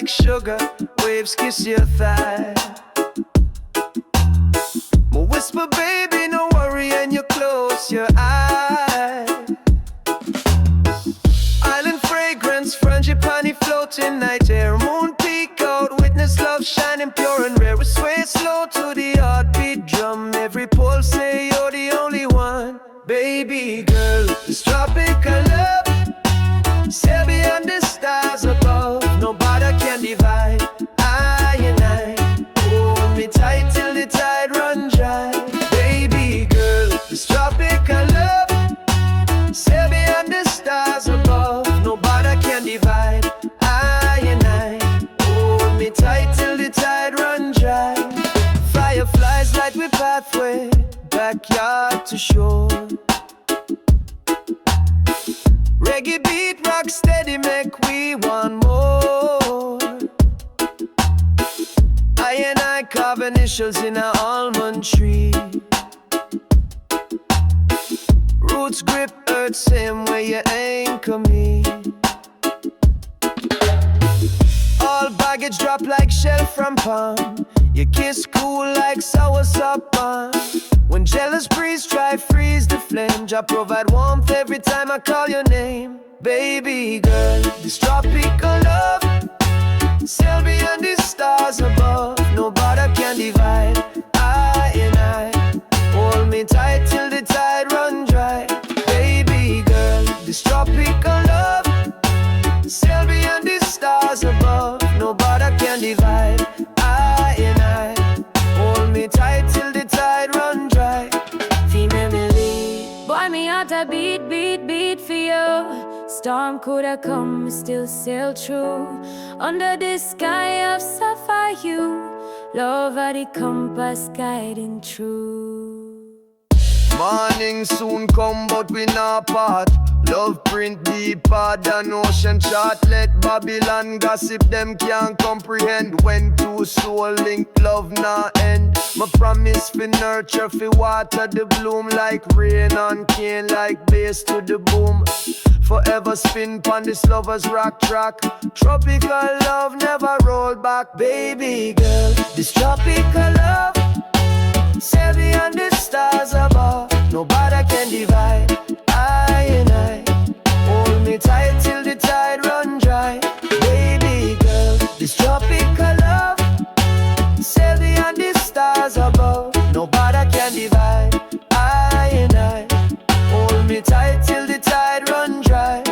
like sugar, waves kiss your thigh. My whisper, baby, no worry, and you close your eyes. Island fragrance, frangipani floating, night air, moon peak out, witness love shining pure and rare. We sway slow to the heartbeat drum, every pulse say you're the only one. Baby girl, this tropical love, sail beyond the stars above, no border can divide. I and I, hold me tight till the tide run dry. Baby girl, this tropical love, sail beyond the stars above, no border can divide. I and I, hold me tight till the tide run dry. Fireflies light with pathway, backyard to shore. Reggae beat, rock steady, make we want more. I and I carve initials in an almond tree. Roots grip earth, same way you anchor me. All baggage drop like shell from palm. Your kiss cool like soursop on. When jealous breeze try freeze the flame, I provide warmth every time I call your name. Baby girl, this tropical love, sail beyond the stars above, no border can divide. I and I, hold me tight till the tide run dry. Baby girl, this tropical love, sail beyond the stars above, no border can divide. I and I, hold me tight till the tide run dry. Female believe, boy me out a beat, beat, beat for you. Storm coulda come, still sail true. Under the sky of sapphire hue, love are the compass guiding true. Morning soon come, but we not part. Love print deeper than ocean chart. Let Babylon gossip, them can't comprehend. When two soul link, love not end. My promise fi nurture, fi water the bloom. Like rain on cane, like bass to the boom. Forever spin pon this lover's rock track. Tropical love never roll back. Baby girl, this tropical love, sail beyond the stars above, no border can divide. I and I, hold me tight till the tide run dry. Baby girl, this tropical love, sail beyond the stars above, no border can divide. I and I, hold me tight till the tide run dry.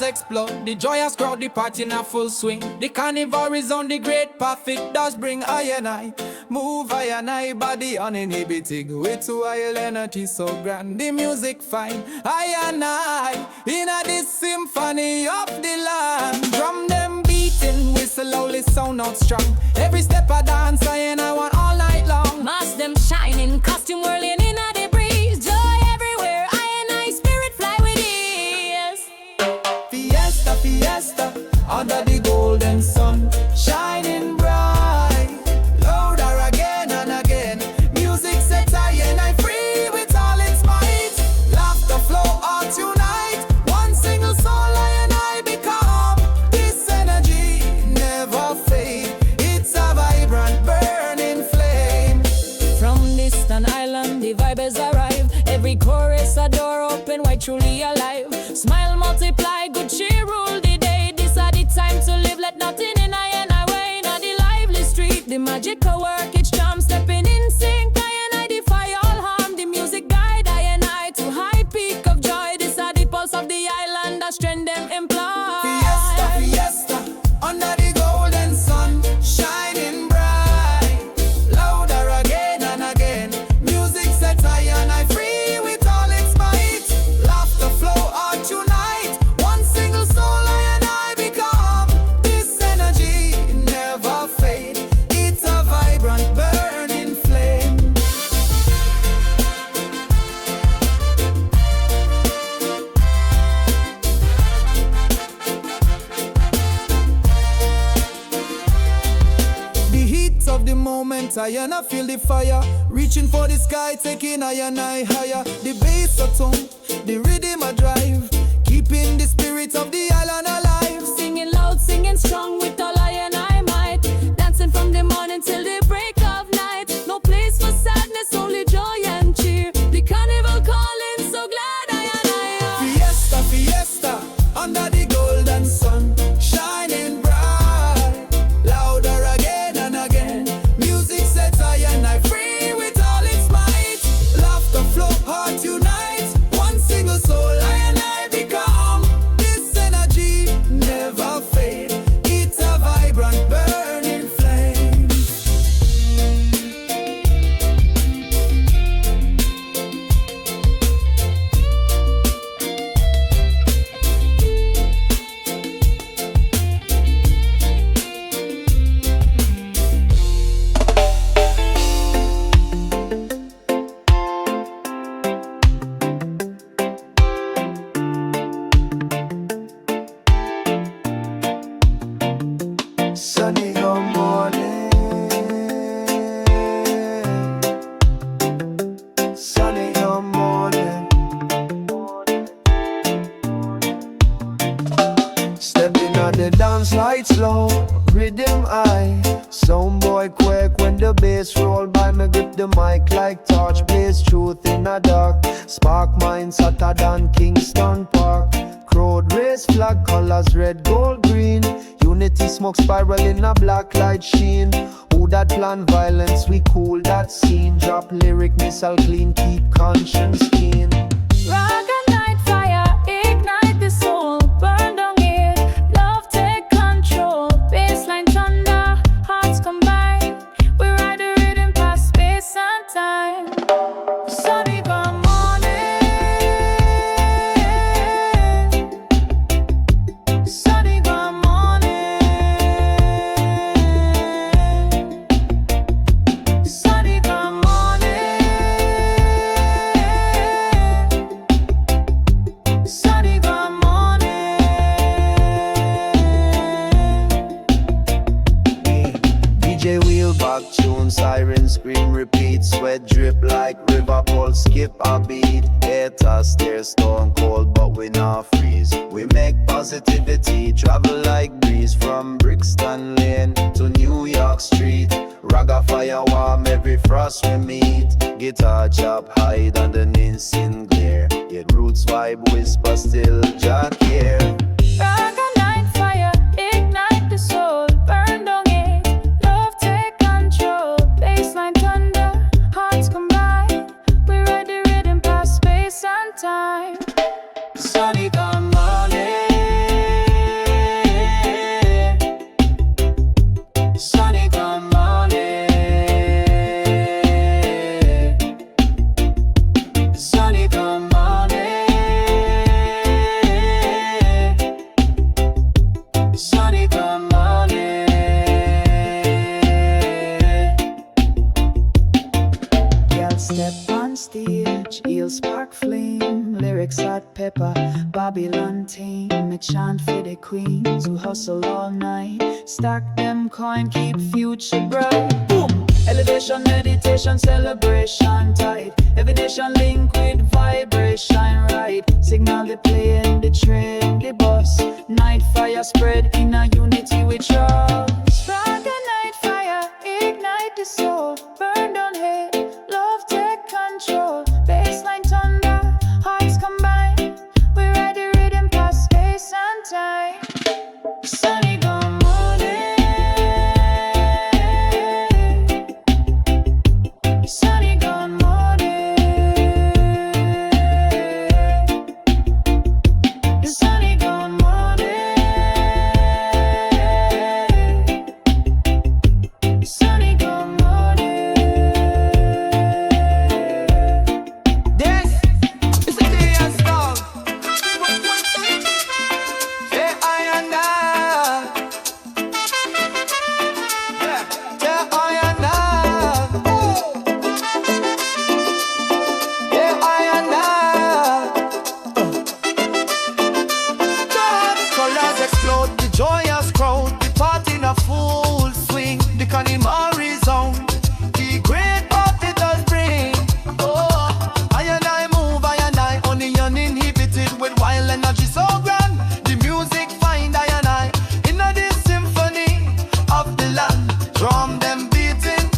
Explode, the joyous crowd, the party in a full swing. The carnival is on the great path, it does bring I and I. Move I and I, body uninhibited. Way too wild energy so grand, the music fine. I and I, in a this symphony of the land. Drum them beating, whistle loudly sound out strong. Every step I dance, I and I want all night long. Mask them shining, costume whirling in a the breeze. Joy everywhere, I and I, spirit fly with ease. Fiesta, fiesta, under the golden sun, shining bright, louder again and again. Music sets I and I free with all its might. Laughter flow all tonight, one single soul I and I become. This energy never fade, it's a vibrant burning flame. From distant island, the vibes arrive. Every chorus a door open, why truly alive. Smile multiply, good cheer rule the day. This are the time to live, let nothing in I and I way. Now the lively street, the magical work, each charm stepping in sync. I and I defy all harm, the music guide I and I to high peak of joy. This are the pulse of the island, that strength them imply. Fiesta, fiesta, under the golden sun, shining bright, louder again and again. Music sets I and I free with all its might. Laughter flow all tonight, one single soul I and I become. This energy never fade, it's a vibrant and I feel the fire. Reaching for the sky, taking higher and higher. The bass a tone, the rhythm a drive, keeping the spirit of the island alive. Singing loud, singing strong with all I and I might. Dancing from the morning till the break of night. No place for sadness, only joy and cheer. The carnival calling, so glad I and I are. Fiesta, fiesta, under the golden sun, shining bright. Louder again and again. Music sets I and I free with all its might. Laughter flow, heart unite. One single soul I and I become. This energy never fade. It's a vibrant burning flame. Sunny go morning, sunny go morning. Stepping on the dance light slow, rhythm high. Sound boy quick when the bass roll by. Me grip the mic like torch, blaze truth in the dark. Spark minds hotter than Kingston Park. Crowd race flag colors red, gold, green. Unity smoke spiral in a black light sheen. Who that plan violence, we cool that scene. Drop lyric missile clean, keep conscience keen. Rock a night fire, ignite the soul. Burn down it, love take control. Baseline thunder, hearts combine. We ride the rhythm past space and time. Sunny come morning, sunny come morning, sunny come morning, sunny come morning. DJ wheel back tune, siren scream, repeat. Sweat drip like river pulse, skip a beat. Haters stare stone cold, but we not freeze. We make positivity travel like breeze. From Brixton Lane to New York Street. Ragga fire warm every frost we meet. Guitar chop hide underneath sin glare. Yet roots vibe whisper still Jack here. Rock a night fire, ignite the soul. Burn down it, love take control. Baseline thunder, hearts combine. We ride the rhythm past space and time. Sunny come morning, sunny come morning, sunny come morning, sunny come morning. Girl step on stage, heel spark flame, lyrics hot pepper, Babylon team. Me chant for the queens who hustle all night, stack them coin, keep future bright. Boom! Elevation, meditation, celebration tight. Every nation link with vibration right. Signal the plane, the train, the bus. Night fire spread in a unity we trust. Rock a night fire, ignite the soul. Burn down hate, love take control. Baseline thunder, hearts combine. We ride the rhythm past space and time. Sunny come morning, Sunny come morning, sunny come morning, energy so grand. The music find I and I in this symphony of the land. Drum them beating,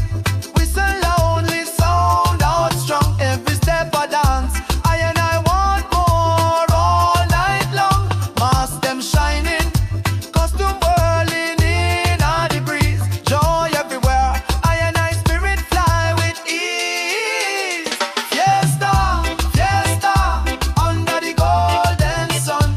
whistle only sound out strong. Every step I dance, I and I want more all night long. Mask them shining, costume whirling in the breeze. Joy everywhere, I and I spirit fly with ease. Fiesta, fiesta, under the golden sun,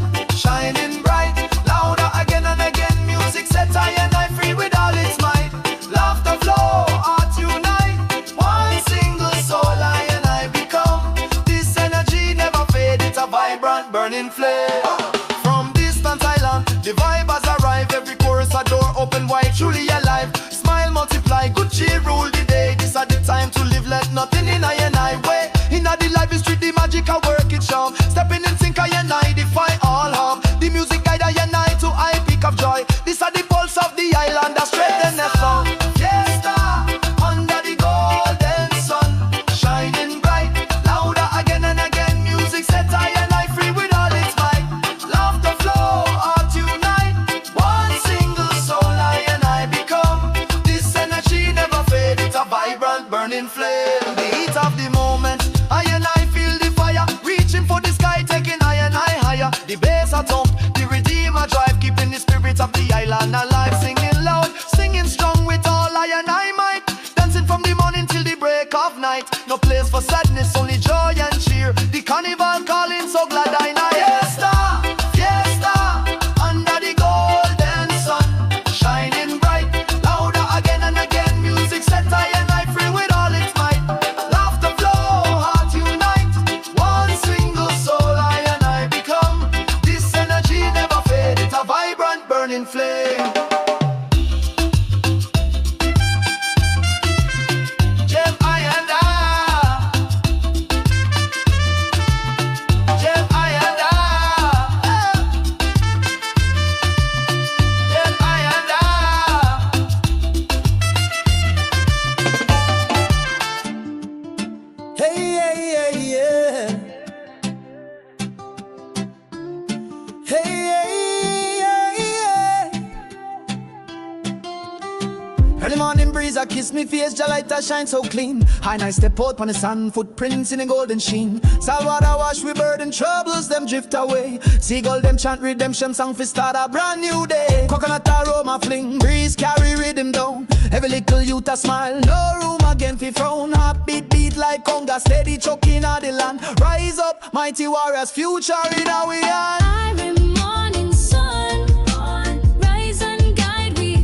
shining bright, louder again and again. Music set I and I free with all its might. Laughter flow, heart unite, one single soul I and I become. This energy never fade, it's a vibrant burning flame. From distant island, the vibe has arrived. Every chorus a door open wide, truly alive. Smile multiply, good cheer rule the day. This are the time to live, let nothing in I and I way. In the life is street, the magic I work it charm. Stepping in sync I and I defy all harm. The music guide I and I to high peak of joy. This are the pulse of the island, that strength and song. Fiesta, under the golden sun, shining bright, louder again and again. Music set I and I free with all its might. Laughter flow, heart unite, one single soul I and I become. This energy never fade, it's a vibrant burning flame. The heat of the moment, I and I feel the fire, reaching for the sky, taking I and I higher. The bass a thump, the redeemer drive, keeping the spirit of the island alive. Singing loud, singing strong with all I and I might. Dancing from the morning till the break of night. No place for sadness, only joy and cheer. The carnival calling, so glad I know. Fiesta, fiesta, under the golden sun, shining bright, louder again and again. Music set I and I free with all its might. Laughter flow, heart unite, one single soul I and I become. This energy never fade, it's a vibrant burning flame. Jem I and I, Jem I and I, Jem I and I. Hey, hey, hey, yeah. Hey, hey, yeah, yeah. Early morning breeze, I kiss me face, the light a shine so clean. High night step out on the sun, footprints in a golden sheen. Salt water wash we burden troubles, them drift away. Seagull them chant redemption song for start a brand new day. Coconut aroma fling, breeze carry rhythm down. Every little youth a smile, no room again fi frown. Heartbeat beat like conga, steady choking on the land. Rise up, mighty warriors, future in our hand. Every morning sun, rise and guide we,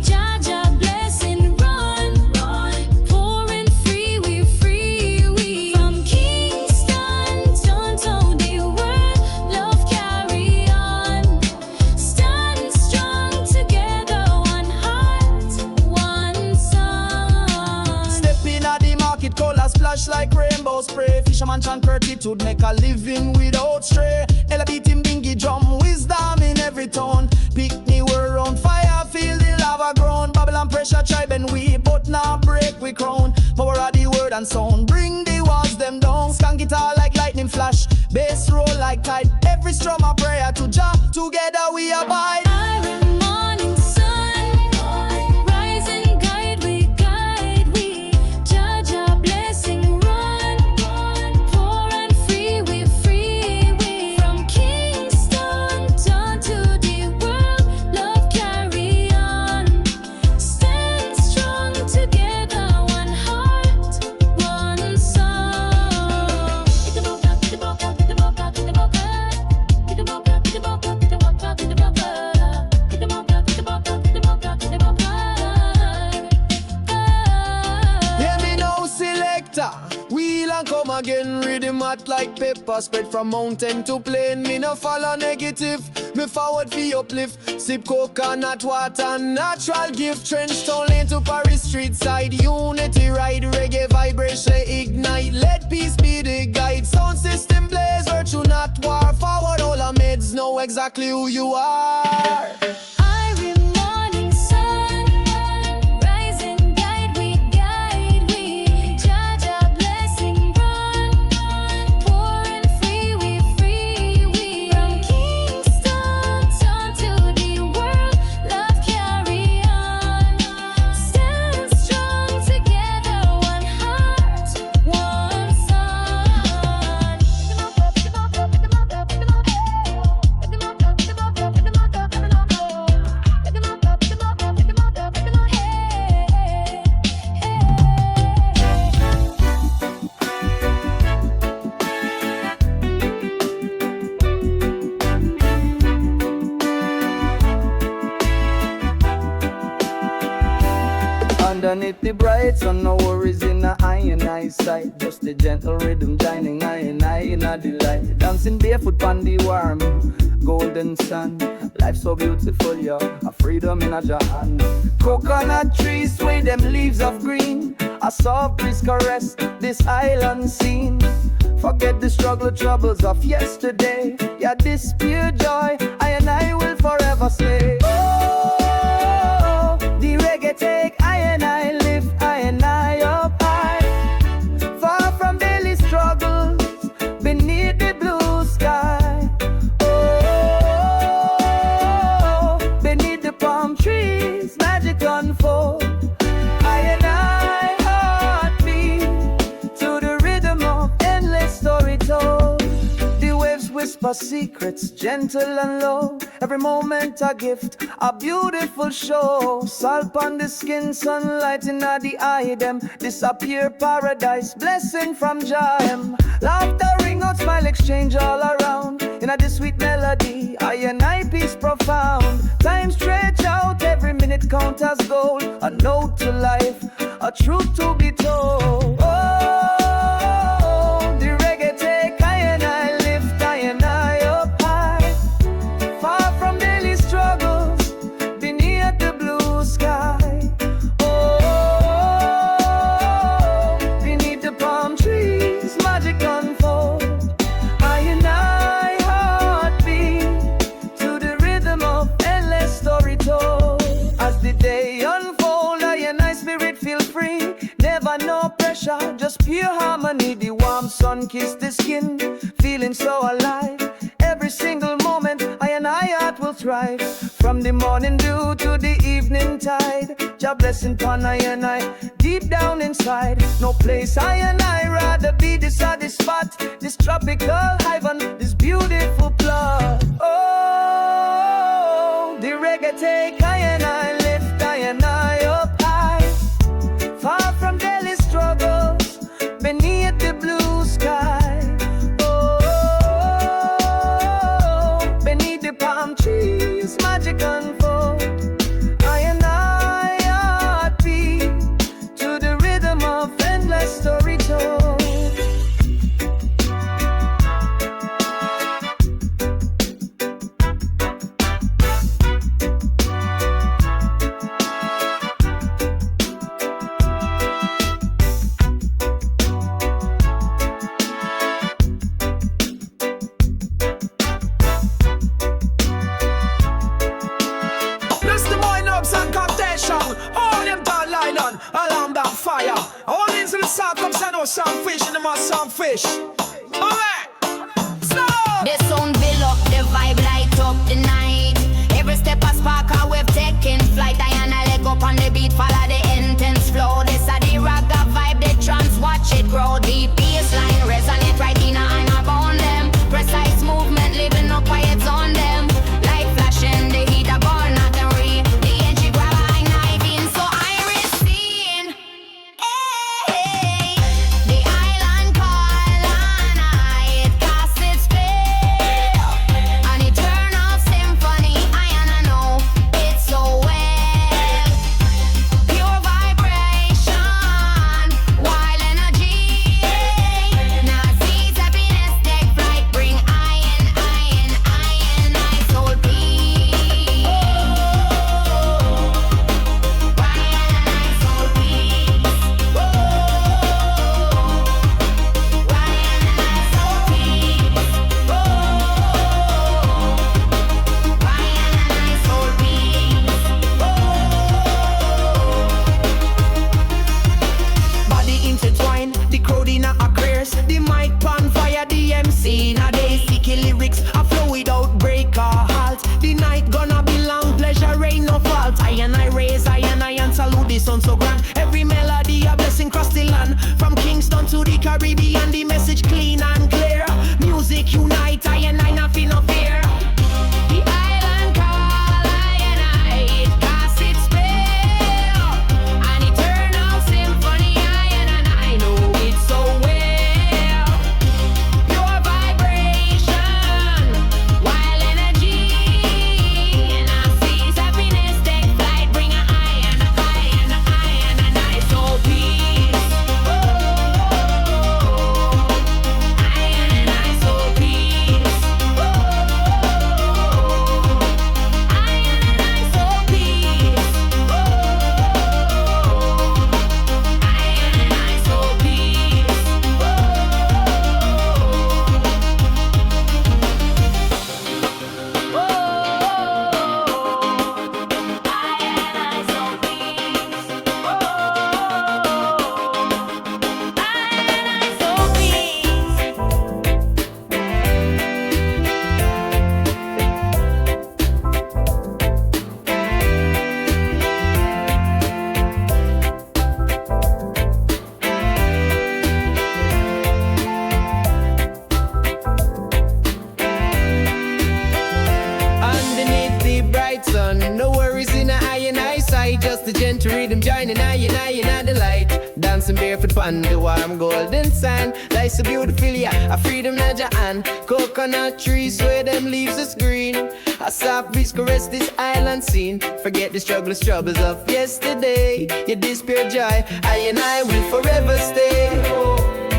Jaja blessing run, pouring free we, from Kingston down to the world, love carry on, stand strong together, one heart, one song. Step in at the market, color splash like rainbow spray. Fisherman chant gratitude, make a living without stray. Ella beat him dingy drum, wisdom in every tone. Picnic we're on fire, feel the lava grown. Babylon pressure tribe and we, but now break we crown. Power of the word and sound, bring the walls them down. Scan guitar like lightning flash, bass roll like tide. Every strum a prayer to Jah, together we abide. Every morning sun, rise and guide we, Jaja blessing run, pour and free we, from Kingston down to the world, love carry on, stand strong together, one heart, one song. Hit the boca, hit the boca, hit the boca, hit the boca, hit the boca, hit the boca, hit the boca, hit the boca, hit the boca, hit the boca, hit the boca, hit the boca. Hear me now, selector. Wheel and come again, rhythm hot like pepper. Spread from mountain to plain. Me no follow negative, me forward for uplift. Sip coconut water, natural gift. Trench town lane to Paris street side. Unity ride, reggae vibration ignite. Let peace be the guide. Sound system blaze, virtue not war. Forward all our meds know exactly who you are. Every morning sun, rise and guide we, Jaja blessing run, pouring free we, underneath the bright sun, no worries in the eye and eyesight. Just the gentle rhythm joining eye and eye in a delight. Dancing barefoot on the warm golden sun. Life so beautiful, yeah, a freedom in a hand. Coconut trees sway them leaves of green. A soft breeze caress this island scene. Forget the struggle troubles of yesterday. Yeah, this pure joy I and I will forever stay. Oh, the reggae take I and I lift I and I up high. Far from daily struggles beneath the blue sky. Oh, beneath the palm trees magic unfold. I and I heartbeat to the rhythm of endless story told. The waves whisper secrets gentle and low. Every moment a gift, a beautiful show. Salt on the skin, sunlight in the eye them. Disappear paradise, blessing from Jah. Laughter ring out, smile exchange all around. In a this sweet melody, I and I peace profound. Time stretch out, every minute count as gold. A note to life, a truth to be told. Oh, the reggae take I and I lift I and I up high. Far from daily struggles beneath the blue sky. Oh, beneath the palm trees magic unfold. I and I heartbeat to the rhythm of endless story told. As the day unfold, I and I spirit feel free. Never no pressure, just pure harmony. The warm sun kiss the skin, feeling so alive. Every single moment, I and I heart will thrive. From the morning dew to the evening tide, Jah blessing upon I and I, deep down inside. No place I and I rather be. This are the spot, this tropical haven, this beautiful plot. Oh, the reggae take I and I lift I and I up high. Far from daily struggles beneath the blue sky. Oh, beneath the palm trees magic unfold. I and I heartbeat to the rhythm of endless story told. This the boy nubs and captation. All them bad line on, alarm that fire. All into the south comes I know some fish and them are some fish. Alright, stop! The sound build up, the vibe light up the night. Every step a spark, a wave taking flight. I and I leg up on the beat, follow the intense flow. This a the ragga vibe, the trance, watch it grow. The bassline resonate right in a bone them. Precise movement, living no quiet zone them. Light flashing, the heat a burn out and re. The entry grab a knife in, so iris seen. Hey, the island call and it casts its spell. An eternal symphony, I know it so well. Pure vibration, wild energy. Nazis happiness take flight, bring iron, soul peace. Iron, soul peace. Body intertwined, the crowd in a clears. The mic pan fire, the MC in a day. Sticky lyrics, a flow without break or halt. The night gonna be long, pleasure rain no fault. I and I raise, I and salute the sun so grand. Every melody a blessing cross the land. From Kingston to the Caribbean, the message clean and clear. Music unite, I and I nothing no fear. The island call, I and I, it casts its spell. An eternal symphony, I and I know it so well. Pure vibration, wild energy. Nazis happiness take flight, bring a iron, shining high the light. Dancing barefoot on the warm golden sand. Life's so beautiful, yeah, a freedom in your hand. Coconut trees where them leaves is green. A soft breeze caress this island scene. Forget the troubles of yesterday. You despair joy, I will forever stay.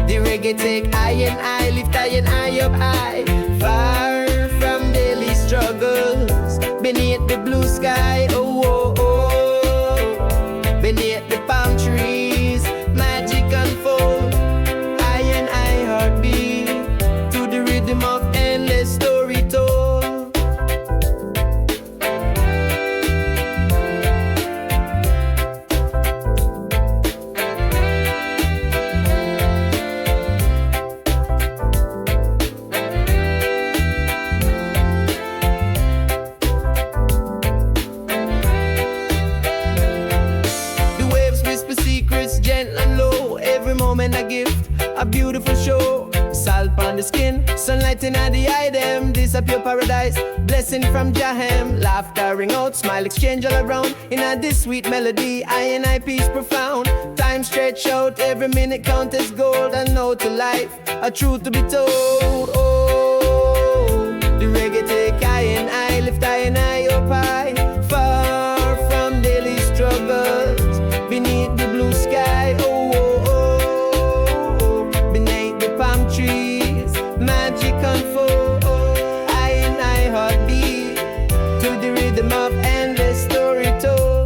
The reggae take I and I, lift I and I up high. Far from daily struggles, beneath the blue sky, oh, oh, oh. Beneath the palm trees, magic unfold. I and I heartbeat to the rhythm of endless story told. A gift, a beautiful show. Salt on the skin, sunlight in the eye, them. This a pure paradise, blessing from Jahem. Laughter ring out, smile exchange all around. In this sweet melody, I and I peace profound. Time stretch out, every minute count as gold. And know to life, a truth to be told. Oh, the reggae take I and I, lift I and I up high. Far from daily struggles, beneath the blue sky. Oh, oh, oh. Palm trees, magic unfold. I and I heartbeat to the rhythm of endless story told.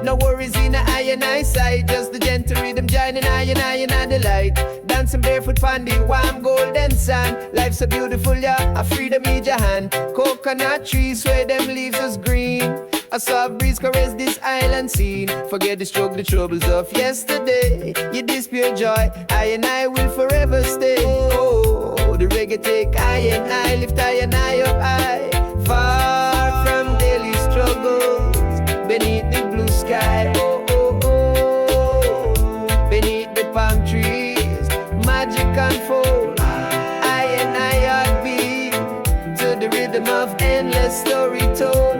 No worries in the eye and eyesight, just the gentle rhythm joining I and the light. Dancing barefoot on the warm golden sand. Life's so beautiful, yeah, a freedom in your hand. Coconut trees where them leaves is green. A soft breeze caress this island scene. Forget the struggle, the troubles of yesterday. You despair joy, I and I will forever stay. Oh, the reggae take I and I, lift I and I up high. Far from daily struggles, beneath the blue sky, oh, oh, oh. Beneath the palm trees, magic unfold. I and I heartbeat to the rhythm of endless story told.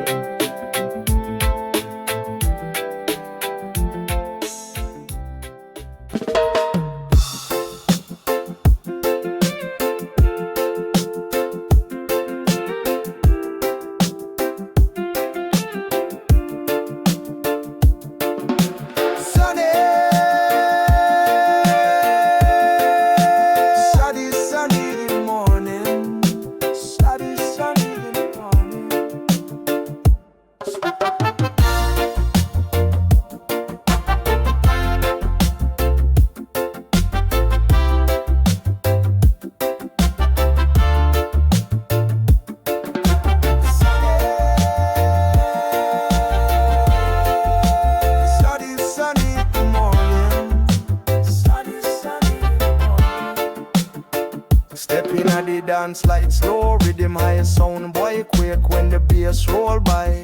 Slide slow, rhythm high sound boy quake when the bass roll by.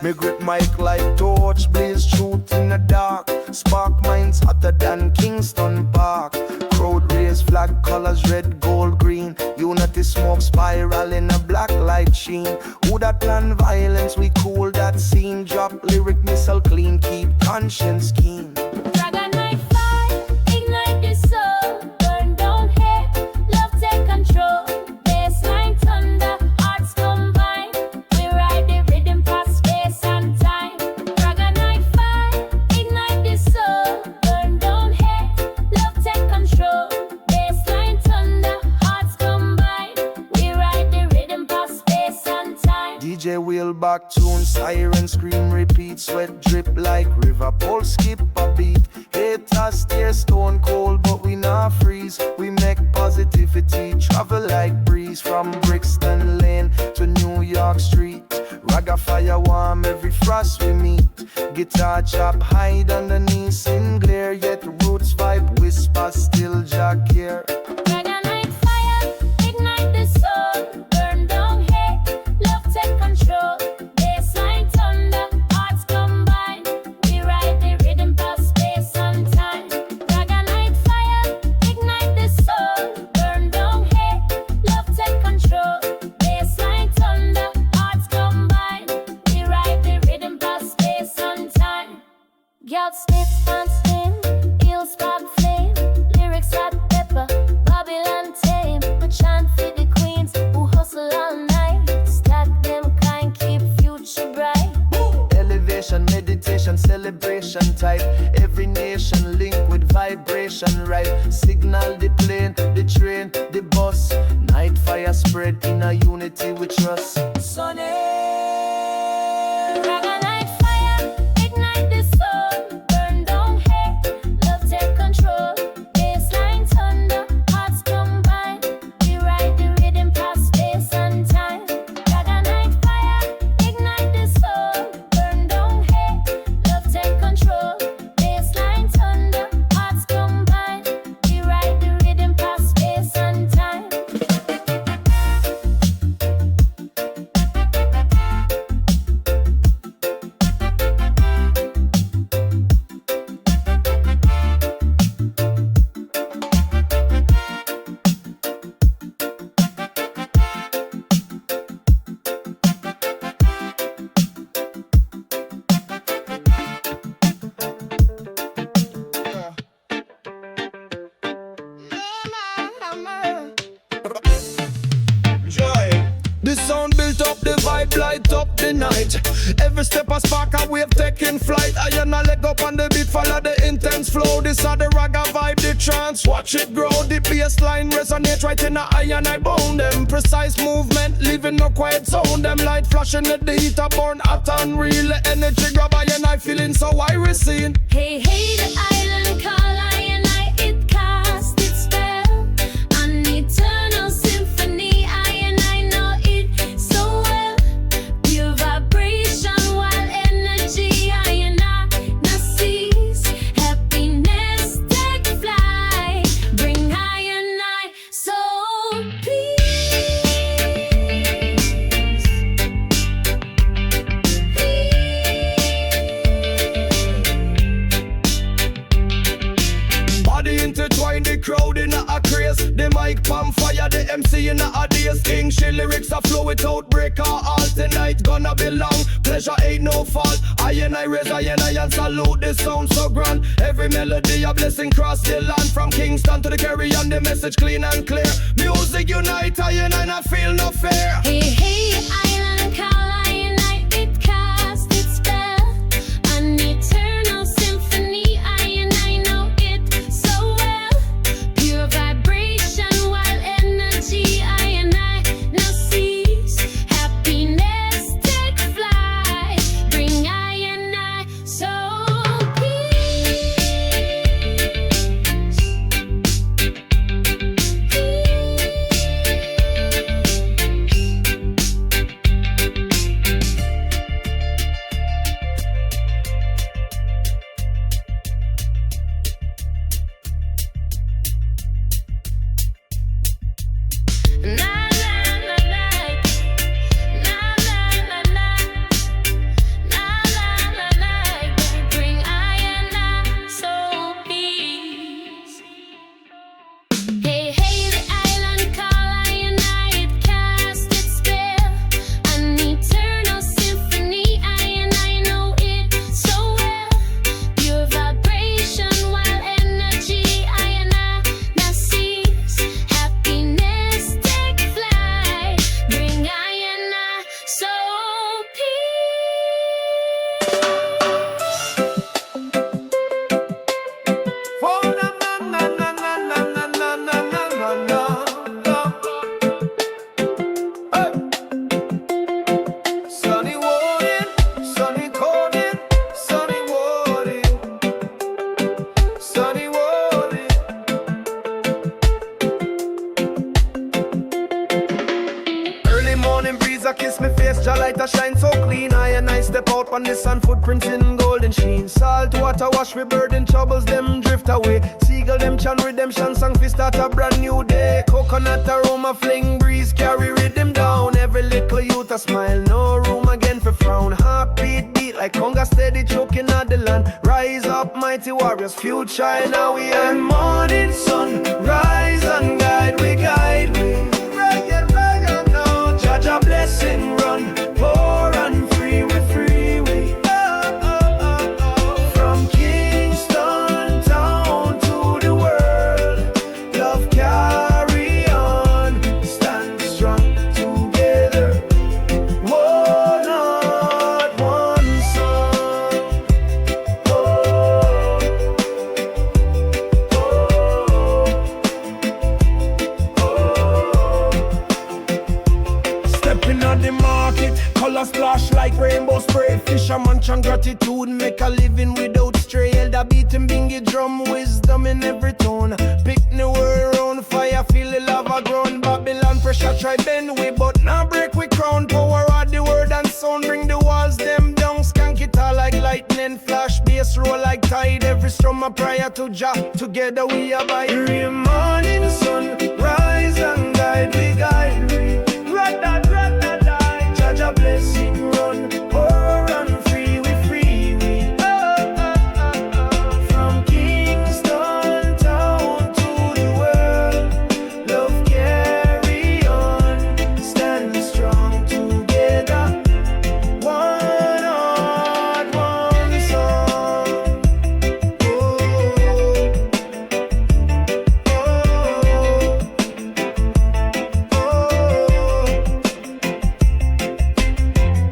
Me grip mic like torch, blaze truth in the dark. Spark minds hotter than Kingston Park. Crowd raise flag colors red, gold, green. Unity smoke spiral in a black light sheen. Who that plan violence, we cool that scene. Drop lyric missile clean, keep conscience keen. Dragon night fire, ignite the soul. Burn down hate, love take control. Bassline thunder, hearts combine. We ride the rhythm past space and time. Dragon night fire, ignite the soul. Burn down hate, love take control. Bassline thunder, hearts combine. We ride the rhythm past space and time. DJ wheel back tune, siren scream repeat. Sweat drip like river, pulse skip a beat. Haters stare stone cold, but we not freeze. We make positivity travel like breeze. From Brixton Lane to New York Street. Ragga fire warm every frost we meet. Guitar chop hide underneath in glare. Yet roots vibe whisper still jack here. Dragon night fire, ignite the soul. Burn down hate. vibration right. Signal the plane, the train, the bus. Night fire spread in a unity we trust. Sunny. Reggae night fire, ignite the soul. Burn down hate, love take control. Bassline thunder, hearts combine. We ride the rhythm past space and time. Reggae night fire, ignite the soul. Burn down hate, love take control. Bassline thunder, hearts combine. We ride the rhythm past space and time. The sound built up the vibe, light up the night. Every step a spark, a wave taking flight. I and a leg up on the beat, follow the intense flow. This are the ragga vibe, the trance, watch it grow. The bass line resonate right in the eye and I bone them. Precise movement, leaving no quiet sound. Them light flashing at the heat, a burn hot and real. The energy grab I and I feeling so irie seen. Hey, hey, the island call I and I, it cast its spell. An eternal symphony, I and I know it so well. Pure vibration, wild energy, I and I not cease. Happiness take flight, bring I and I soul peace. Body intertwined, the crowd in a craze. The mic palm fire, the MC in a days. King she lyrics a flow without break or halt. Tonight gonna be long, pleasure ain't no fault. I and I raise I and salute this sound so grand. Every melody a blessing cross the land. From Kingston to the Caribbean, the message clean and clear. Music unite, I and I not feel no fear. Hey, hey, island call I and I, it cast its spell. An eternal symphony, I and I know it so well. Pure vibration, wild energy, I and I no cease. Happiness take flight, bring I and I soul peace. Na na na na, na na na na, na na na na, bring I and I soul peace. Hey, hey, the island call I and I, it cast its spell. An eternal symphony, I and I know it so well. Pure vibration, wild energy, I and I not cease. Happiness take flight, bring I and I soul peace. Oh, na na na na na na na na na na na. Hey. Sunny warning, sunny calling, sunny warning, sunny warning. Early morning breeze a kiss me face, Jah light a shine so clean. I and I step out on the sun, footprints in golden sheen. Salt water wash we burden troubles, them drift away. Seagull them chant redemption song, fi start a brand new day. Coconut aroma fling breeze carry rhythm down. Every little youth a smile, no room again for frown. Heartbeat beat like conga steady choking at the land. Rise up mighty warriors, future now we and morning sun. Rise and guide we, guide we. Reggae, reggae now, Jaja blessing run. Pour and free we, free we. Oh, oh, oh, oh. From Kingston town to the world, love carry on. Stand strong together. One heart, one song. Oh. treasure munch and gratitude, make a living without stray. Elder beating bingy drum, wisdom in every tone. Pick the world round, fire feel the lava ground. Babylon pressure try bend we, but now break we crown. Power of the word and sound, bring the walls them down. Skank it all like lightning flash, bass roll like tide. Every strum a prayer to Jah, together we abide. Every morning sun, rise and guide, we guide. Rat-a-tat-a-die, Jah blessing run, pour and free, we free, we. From Kingston town to the world, love carry on, stand strong together. One heart, one song.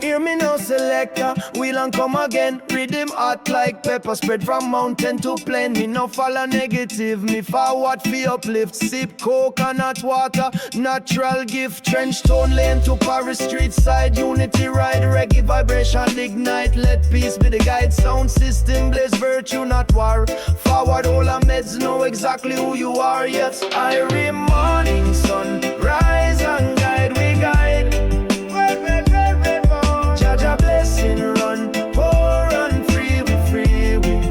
Hear me now, selector, we'll and come again. Rhythm hot like pepper, spread from mountain to plain. Me no follow negative, me forward fi uplift. Sip coconut water, natural gift. Trench tone lane to Paris street side. Unity ride, reggae vibration ignite. Let peace be the guide. Sound system blaze virtue, not war. Forward all our meds know exactly who you are. Yes, every morning sun, rise and guide, we guide. Jah blessing run, pour and free, we free, we.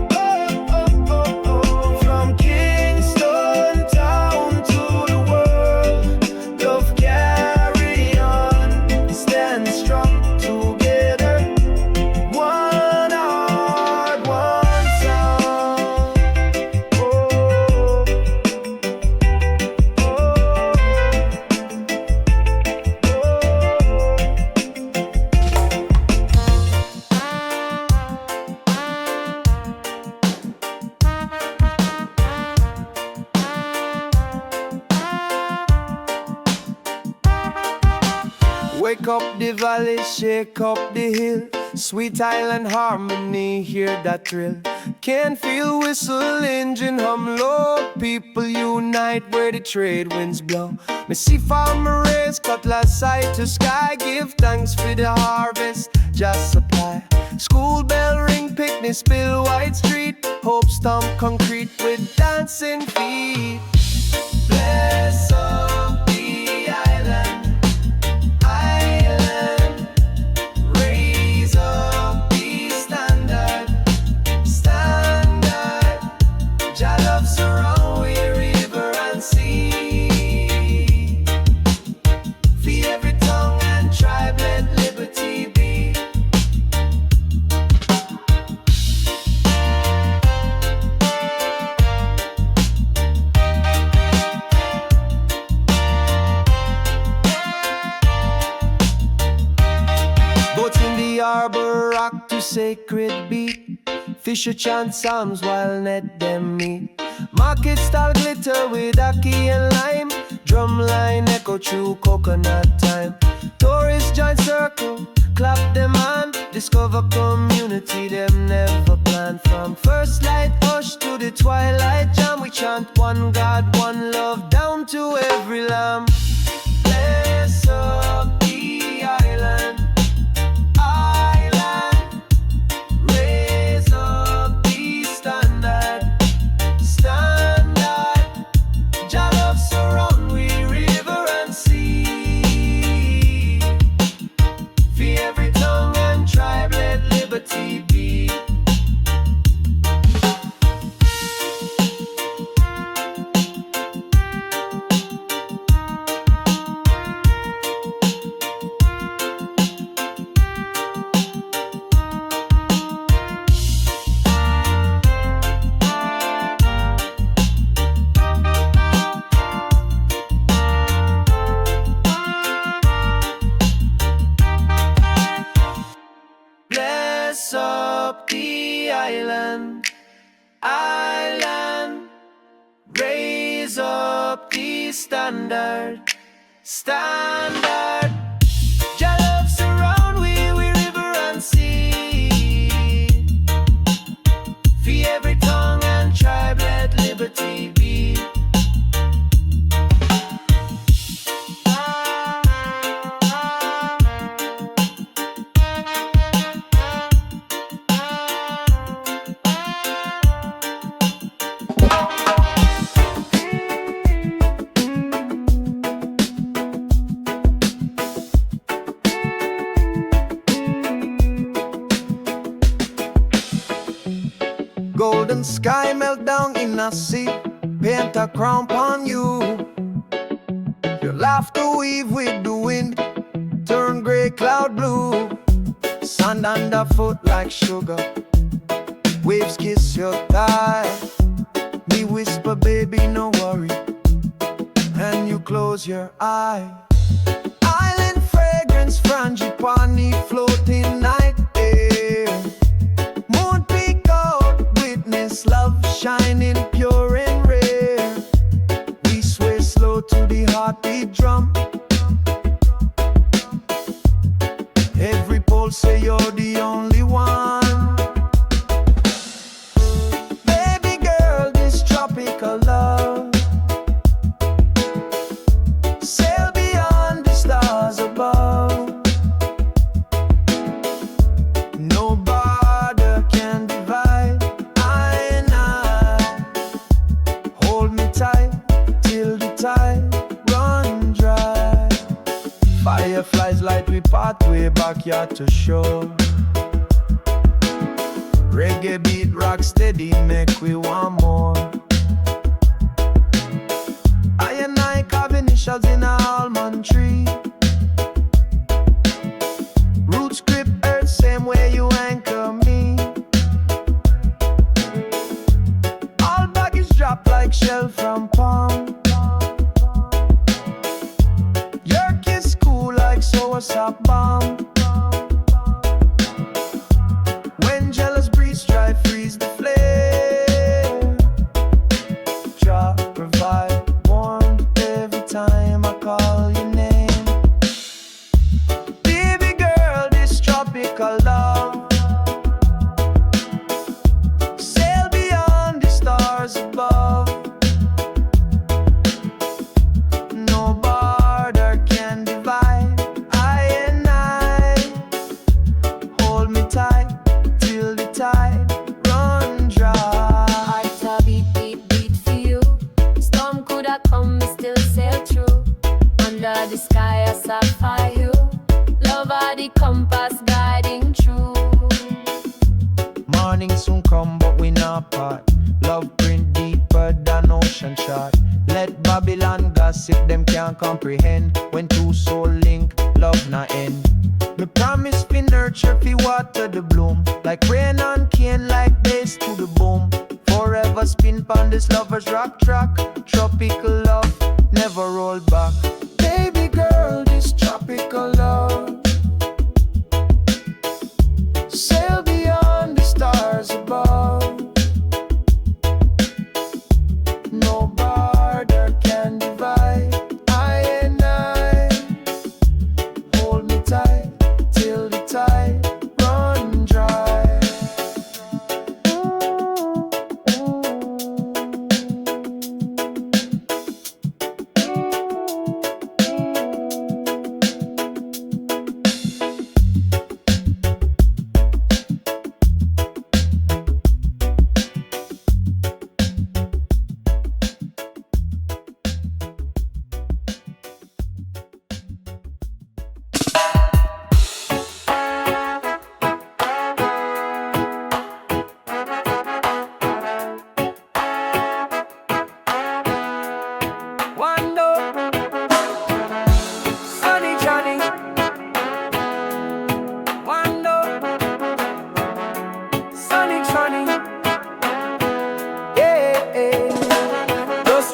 From Kingston town to the world, love carry on, stand strong together. One heart, one sound. Wake up the valley, shake up the hill. Sweet island harmony, hear that thrill. Can feel whistle engine hum low. People unite where the trade winds blow. Me see farmer raise cutlass side to sky. Give thanks for the harvest, just supply. School bell ring, picnic spill White Street. Hope stomp concrete with dancing feet. Bless up the island, island. Raise up the standard, standard. Jah love surround we river and sea. For every tongue and tribe let liberty be. Boats in the harbor rock to sacred beat. Fisher chant psalms while net them meet. Market stall glitter with ackee and lime. Drumline echo through coconut time. Tourists join circle, clap them on. Discover community them never planned. From first light hush to the twilight jam. We chant one God, one love down to every lamb. Bless up the island, island. Raise up the standard, standard. Jah love surround we river and sea. For every tongue and tribe let liberty be. Bless up the island, island. Raise up the standard, standard. Jah love surround we river and sea. For every tongue and tribe let liberty be. sky melt down in a sea, paint a crown on you. Your laughter weave with the wind, turn gray cloud blue. Sand underfoot like sugar, waves kiss your thigh. Me whisper, baby, no worry, and you close your eye. Island fragrance, frangipani, floating night air. Moon peek out, witness love shining pure and rare. We sway slow to the heartbeat drum. Every pulse say you're the only one. Baby girl, this tropical love, sail beyond the stars above. No border can divide I and I. Hold me tight till the tide run dry. Fireflies light we pathway backyard to shore. Reggae beat rock steady, make we want more. I and I carve initials in a almond tree. Roots grip earth same way you anchor me. All baggage drop like shell from palm. Your kiss cool like soursop bomb. When jealous breeze try freeze the flame, drop provide warmth every time I call your name. Baby girl, this tropical love, sail beyond the stars above. No border can divide I and I. Hold me tight till the tide run dry. Heart a beat, beat, beat for you. Storm coulda come, me still sail through. Under the sky a sapphire hue. Love are the compass guiding true. Morning soon come, but we not part. Love print deeper than ocean shot. Let Babylon gossip, them can't comprehend. When two soul link, love not end. Me promise fi nurture, fi water the bloom. Like rain on cane, like bass to the boom. Forever spin pon this lover's rock track. Tropical love, never roll back. Baby girl, this tropical love, sail beyond the stars above. No border can divide I and I. Hold me tight till the tide run dry.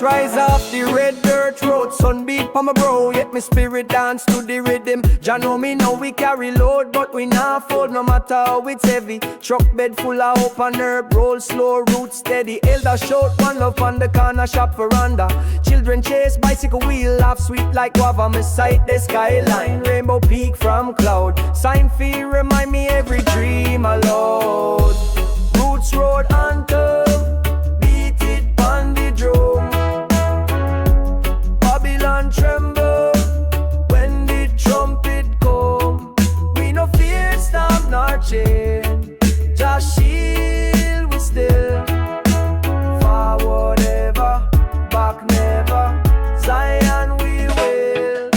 Rise off the red dirt road, sun beat on my brow, yet me spirit dance to the rhythm. Jah know me now we carry load, but we not fold no matter how it's heavy. Truck bed full of hope and herb, roll slow, root steady. Elder shout one love on the corner shop veranda. Children chase bicycle wheel, laugh sweet like guava. Me sight the skyline, rainbow peak from cloud. Sign fee remind me every dream aloud. Roots road anthem, beat it on the drum. Tremble when the trumpet come. We no fear storm nor chain. Just shield we still. Forward ever, back never. Zion we will.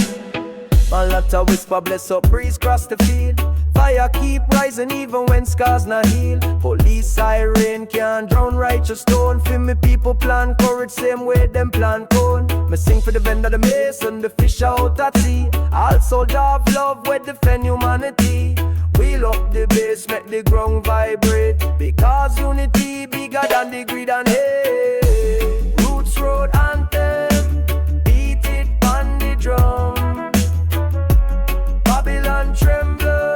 Malata whisper bless up breeze cross the field. Fire keep rising even when scars not heal. Police siren can't drown righteous stone. Feel me people plan courage same way them plan cone. Me sing for the vendor, the mason, the fish out at sea. All soldier of love we defend humanity. Wheel up the bass, make the ground vibrate. Because unity bigger than the greed and hate. Roots road anthem, beat it on the drum. Babylon tremble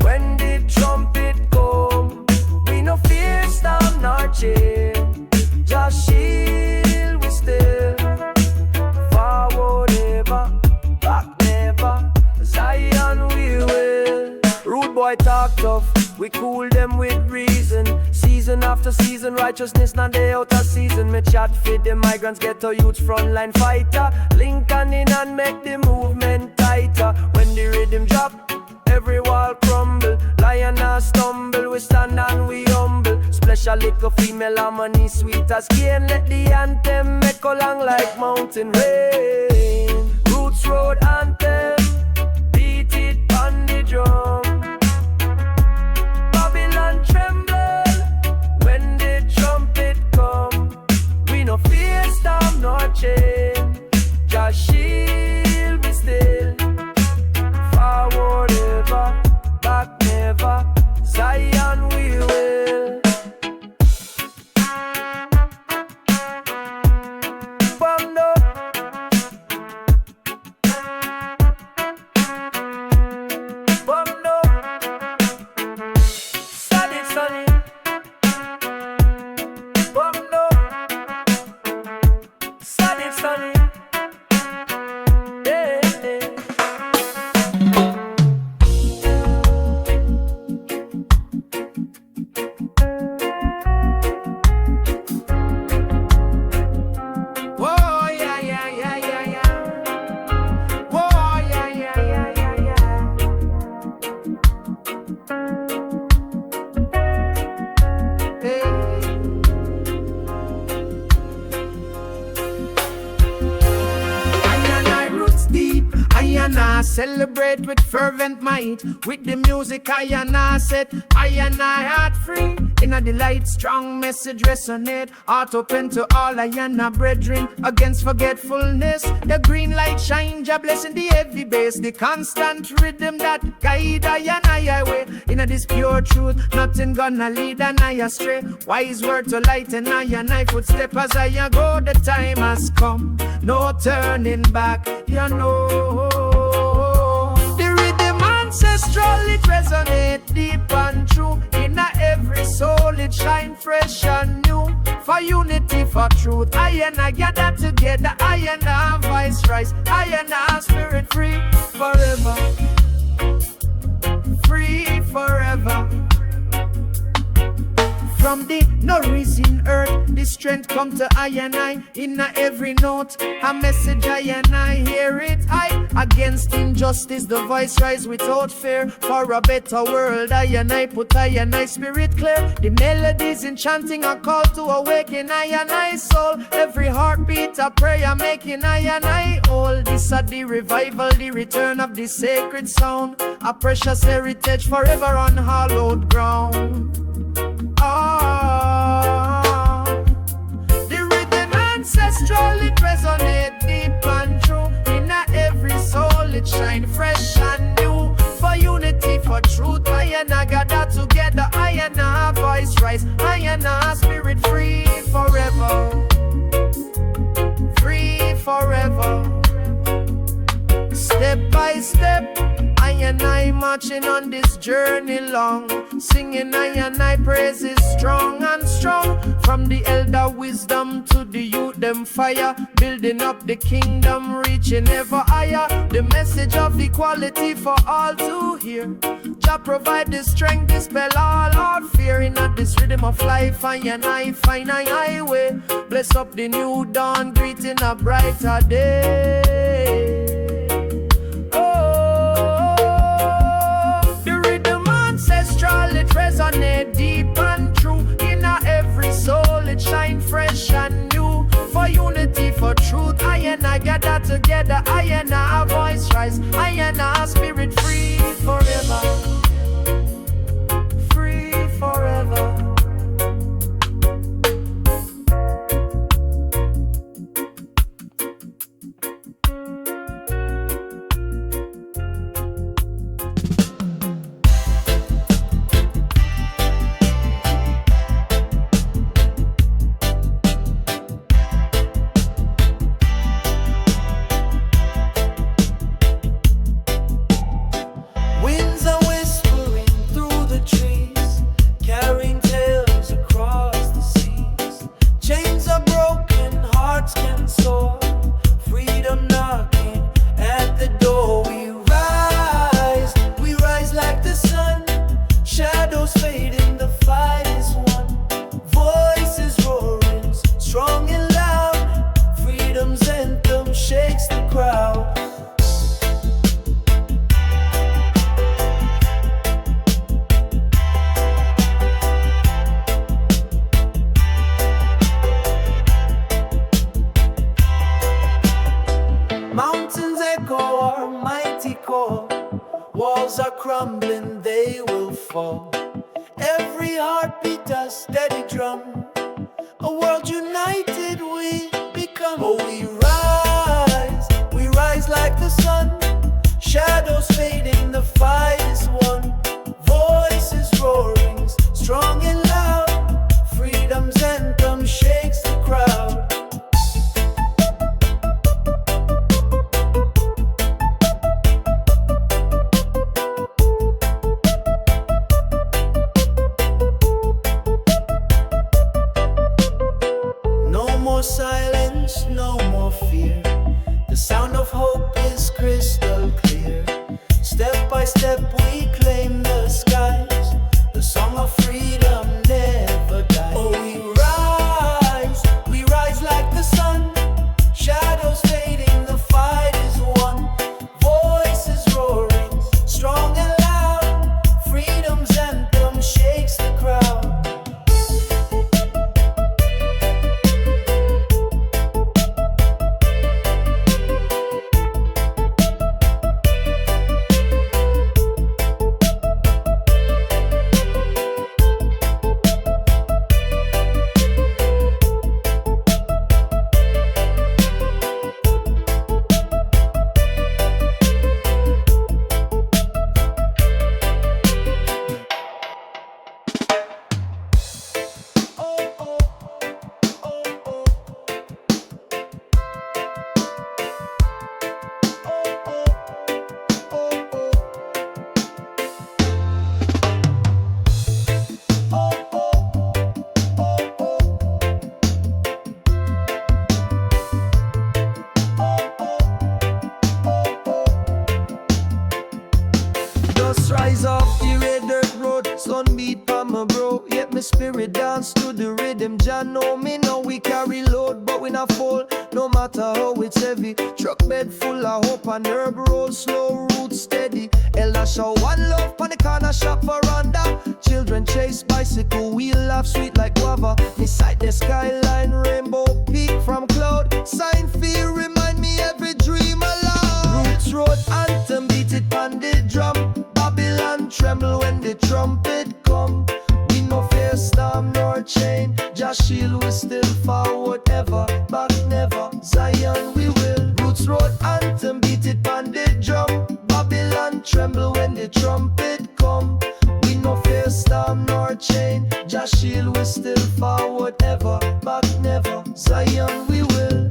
when the trumpet come. We no fear storm nor chain, just shield we still. Forward ever, back never, Zion we will. Rude boy talk tough, we cool them with reason. Season after season, righteousness not day out of season. Me chat fit the migrants, ghetto youths frontline fighter. Link on in and make the movement tighter. When the rhythm drop, every wall crumble. Lion and stumble, we stand and we humble. Special little female harmony, sweet as cane. Let the anthem echo long like mountain rain. Roots road anthem, beat it on the drum. Babylon tremble when the trumpet come. We no fear storm nor chain, just shield we still. Forward ever, back never, Zion we will. Bando, bando, sunny, sunny. Bando, sunny, sunny. Yeah, yeah. Whoa, yeah, yeah, yeah, yeah, yeah. Whoa, yeah, yeah, yeah, yeah, yeah. Hey. I roots deep, I celebrate with fervent might. With the music I set, I heart free. In a delight, strong message resonate. Heart open to all I brethren. Against forgetfulness, the green light shine, Jah blessing the heavy bass. The constant rhythm that guide I way. In a this pure truth, nothing gonna lead I astray. Wise word to lighten I footstep as I go. The time has come, no turning back, you know. The rhythm ancestral, it resonate deep and true. In every soul it shine fresh and new. For unity, for truth, I gather together. I and our voice rise, I and our spirit free forever. Free forever. From the nourishing earth, the strength come to I and I. In every note, a message I and I hear it. I against injustice, the voice rise without fear. For a better world, I and I put I and I spirit clear. The melodies enchanting a call to awaken I and I soul. Every heartbeat a prayer making I and I all. This are the revival, the return of the sacred sound. A precious heritage forever on hallowed ground. The rhythm ancestral, it resonate deep and true. In every soul, it shine fresh and new. For unity, for truth, I and I gather together. I and our voice rise, I and our spirit free forever. Free forever. Step by step, I and I marching on this journey long. Singing I and I praises strong and strong. From the elder wisdom to the youth them fire. Building up the kingdom, reaching ever higher. The message of equality for all to hear. Jah provide the strength, dispel all fear. In this rhythm of life, I and I find a highway. Bless up the new dawn, greeting a brighter day. It resonate deep and true. In every soul it shine fresh and new. For unity, for truth, I and I gather together. I and our voice rise, I and our spirit free forever. Free forever. walls are crumbling, they will fall. Every heartbeat a steady drum. A world united we become. Oh, we rise like the sun. Shadows fading, the fight is won. Voices roaring, strong and loud. Freedom's anthem shakes the crowd. No more silence, no more fear. The sound of hope is crystal clear. Step by step we claim the skies. The song of freedom never dies. Oh, we rise like the sun. Shadows fading, the fight is won. Voices roaring, strong and loud. Freedom's anthem shakes the crowd. Rise off the red dirt road, sun beat pa my bro. Yet my spirit dance to the rhythm. Jah know me now we carry load, but we not fall. No matter how it's heavy. Truck bed full of hope and herb roll slow, roots steady. Elder show one love pon the corner shop veranda. Children chase bicycle wheel laugh sweet like guava. Beside the skyline rainbow peak from cloud. Sign fear remind me every dream aloud. Roots road anthem beat it pon the drum. Babylon tremble when the trumpet come. We no fear storm nor chain. Jah shield we still forward ever, back never. Zion we will. Roots road anthem beat it pon the drum. Babylon tremble when the trumpet come. We no fear storm nor chain. Jah shield we still forward ever, back never. Zion we will.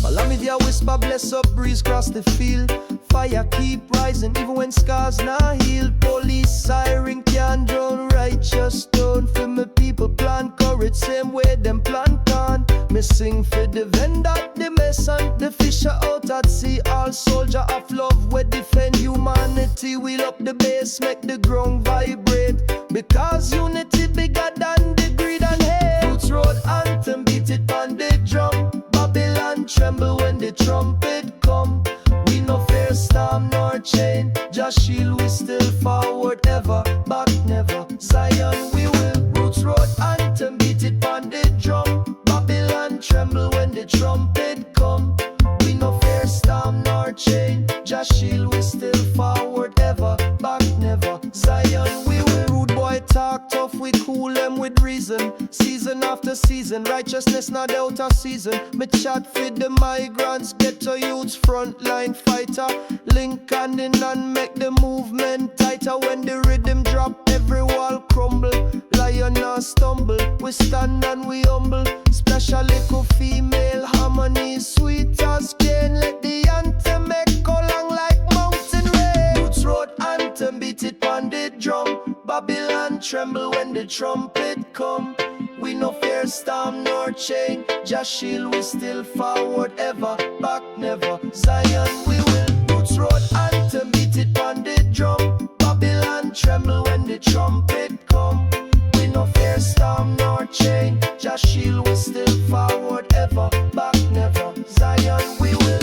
Allow me dear whisper, bless up, breeze cross the field. Fire keep rising even when scars not healed. Police siren can't drown righteous stone. For my people plant courage same way them plant on. Me sing for the vendor, the mess and the fisher out at sea. All soldier of love we defend humanity. Wheel up the bass, make the ground vibrate. Because unity bigger than the greed and hate. Roots road anthem beat it on the drum. Babylon tremble when the trumpet come. We no fear storm nor chain. Jah shield we still forward ever, back never. Zion we will. Roots road anthem beat it on the drum. Babylon tremble when the trumpet come. We no fear storm nor chain. Jah shield we still forward ever, back never. Zion we will. Rude boy talk tough, we cool them with reason. Season after season, righteousness not out of season. Me chat for the migrants, get to youths, frontline fighter. Link hand in and make the movement tighter. When the rhythm drop, every wall crumble. Lion or stumble, we stand and we humble. Special little female harmony, sweet as cane. Let the anthem echo long like mountain rain. Roots road anthem, beat it on the drum. Babylon tremble when the trumpet come. We no fear storm nor chain. Jah shield we still forward ever, back never. Zion we will. Roots road anthem beat it on the drum. Babylon tremble when the trumpet come. We no fear storm nor chain. Jah shield we still forward ever, back never. Zion we will.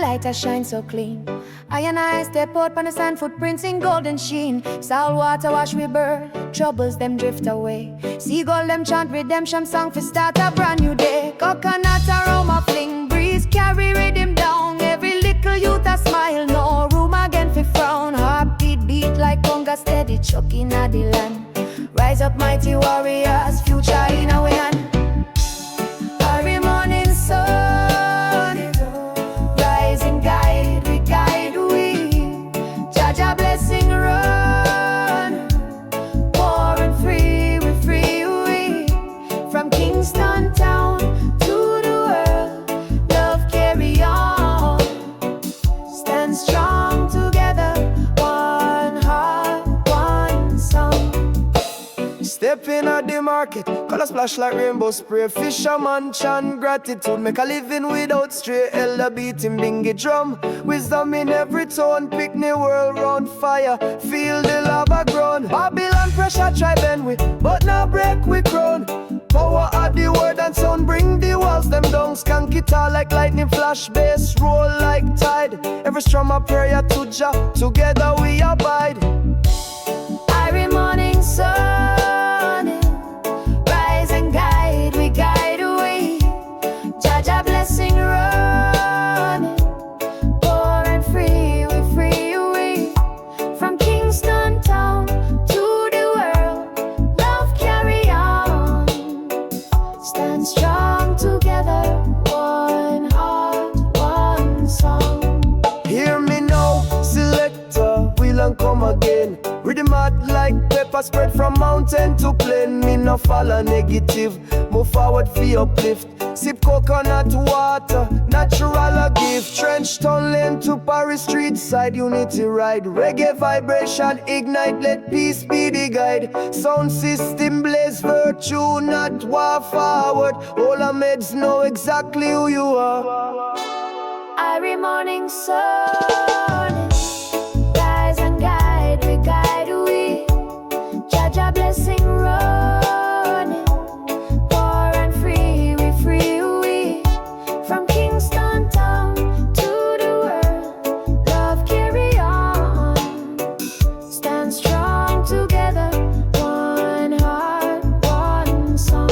light a shine so clean. I and I step out on the sand, footprints in golden sheen. Salt water wash we burn, troubles them drift away. Seagull them chant redemption song for start a brand new day. Coconut aroma fling, breeze carry rhythm down. Every little youth a smile, no room again for frown. Heartbeat beat like conga steady, chucking at the land. Rise up mighty warriors, future in our hand. Every morning sun, rise and guide, we guide we. Jaja blessing run, poor and free, we free we. From Kingston town to the world, love carry on. Stand strong together, one heart, one song. Step in at the market, color splash like rainbow spray. Fisherman chant gratitude, make a living without stray. Elder beating bingy drum, wisdom in every tone. Picnic world round fire, feel the lava grown. Babylon pressure try bend we, but now break we crown. Power of the word and sound, bring the walls them down. Skank guitar like lightning flash, bass roll like tide. Every strum a prayer to Jah, together we abide. Every morning sun, rise and guide, we guide away. Jaja blessing run, poor and free, we free away. From Kingston town to the world, love carry on. Stand strong together, one heart, one song. Hear me now, selector, we'll and come again. Rhythm hot like pepper spread from mountain to plain. Me no follow negative, move forward for uplift. Sip coconut water, natural a gift. Trench town lane to Paris street side, unity ride. Reggae vibration ignite, let peace be the guide. Sound system blaze virtue, not war forward. All our meds know exactly who you are. Every morning sun, rise and guide, we guide we. Jaja blessing running, poor and free, we free we. From Kingston town to the world, love carry on. Stand strong together, one heart, one song.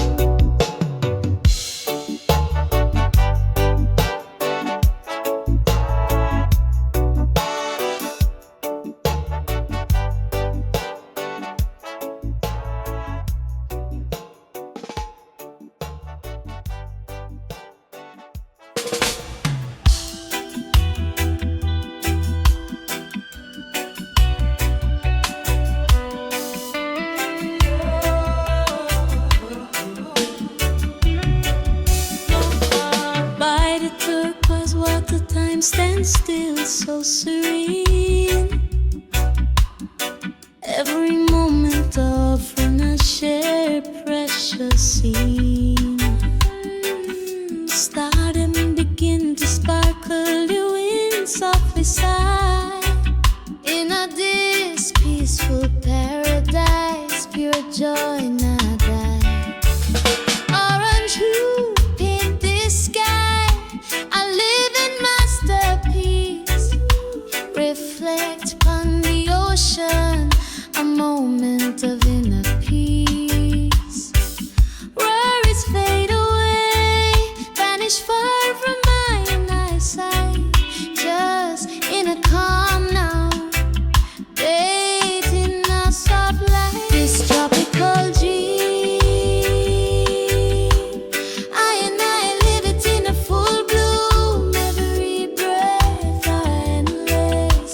By the turquoise water, time stands still, so serene. Every moment offering a shared precious scene. Start and begin to sparkle, you in softly sigh. In a this peaceful paradise, pure joy not die. Orange hue paint this sky, a living masterpiece. Reflect upon the ocean, a moment of inner peace. Worries fade away, vanish far from my eyesight. Just in a calm now, bathed in a soft light. This tropical dream, I live it in a full bloom. Every breath are endless.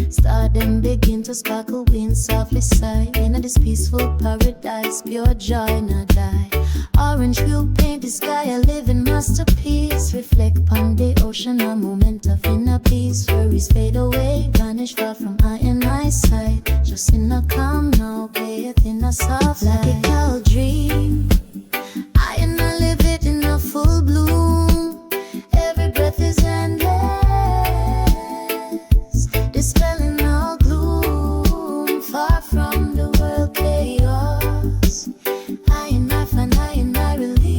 Star them begin to sparkle, wind softly sigh. In this peaceful paradise, pure joy not die. Orange hue paint the sky, a living masterpiece. Reflect upon the ocean, a moment of inner peace. Worries fade away, vanish far from eye and eyesight. Just in a calm now, bathed in a soft light. Like a cow dream, I and I live it in a full bloom. Every breath is endless, dispelling all gloom. Far from the world chaos, I and I find I and I release.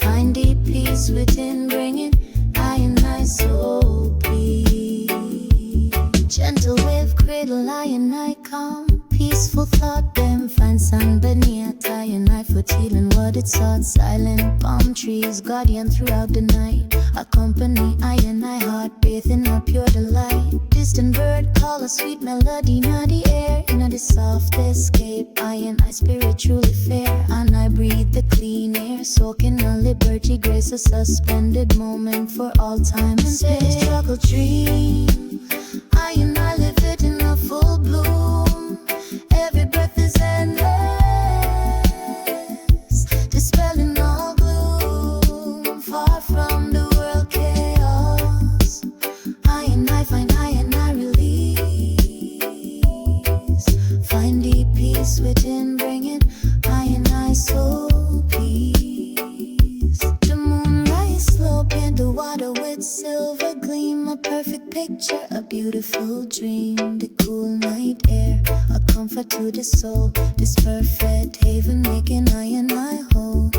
Find deep peace within, bringing I and I soul peace. Gentle wave cradle, I and I calm. Peaceful thought, them find sun beneath I and I foot healing what it sought. Silent palm trees, guardian throughout the night. Accompany I and I heart, bathing in a pure delight. Distant bird call, a sweet melody in the air. In the soft escape, I and I spiritually fair. And I breathe the clean air, soaking a liberty grace. A suspended moment for all time and space. Struggle dream, I and I live it in a full bloom. Every breath is endless, dispelling all gloom. Far from the world chaos, I and I find I and I release. Find deep peace within, bringing I and I soul peace. The moonrise slow, paint the water with silver gleam. A perfect picture, a beautiful dream. The cool night air, a comfort to the soul. This perfect haven making I and I whole.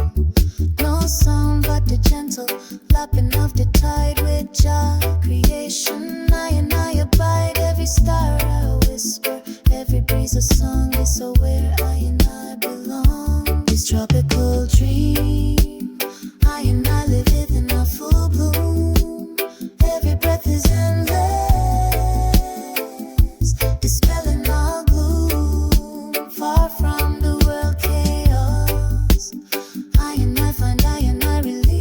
No sound but the gentle lapping of the tide with Jah creation. I and I abide, every star a whisper, every breeze a song. Is so where I and I belong. This tropical dream, I and I live it in a full bloom. Every breath is endless, dispelling all gloom. Far from the world chaos, I and I find I and I release.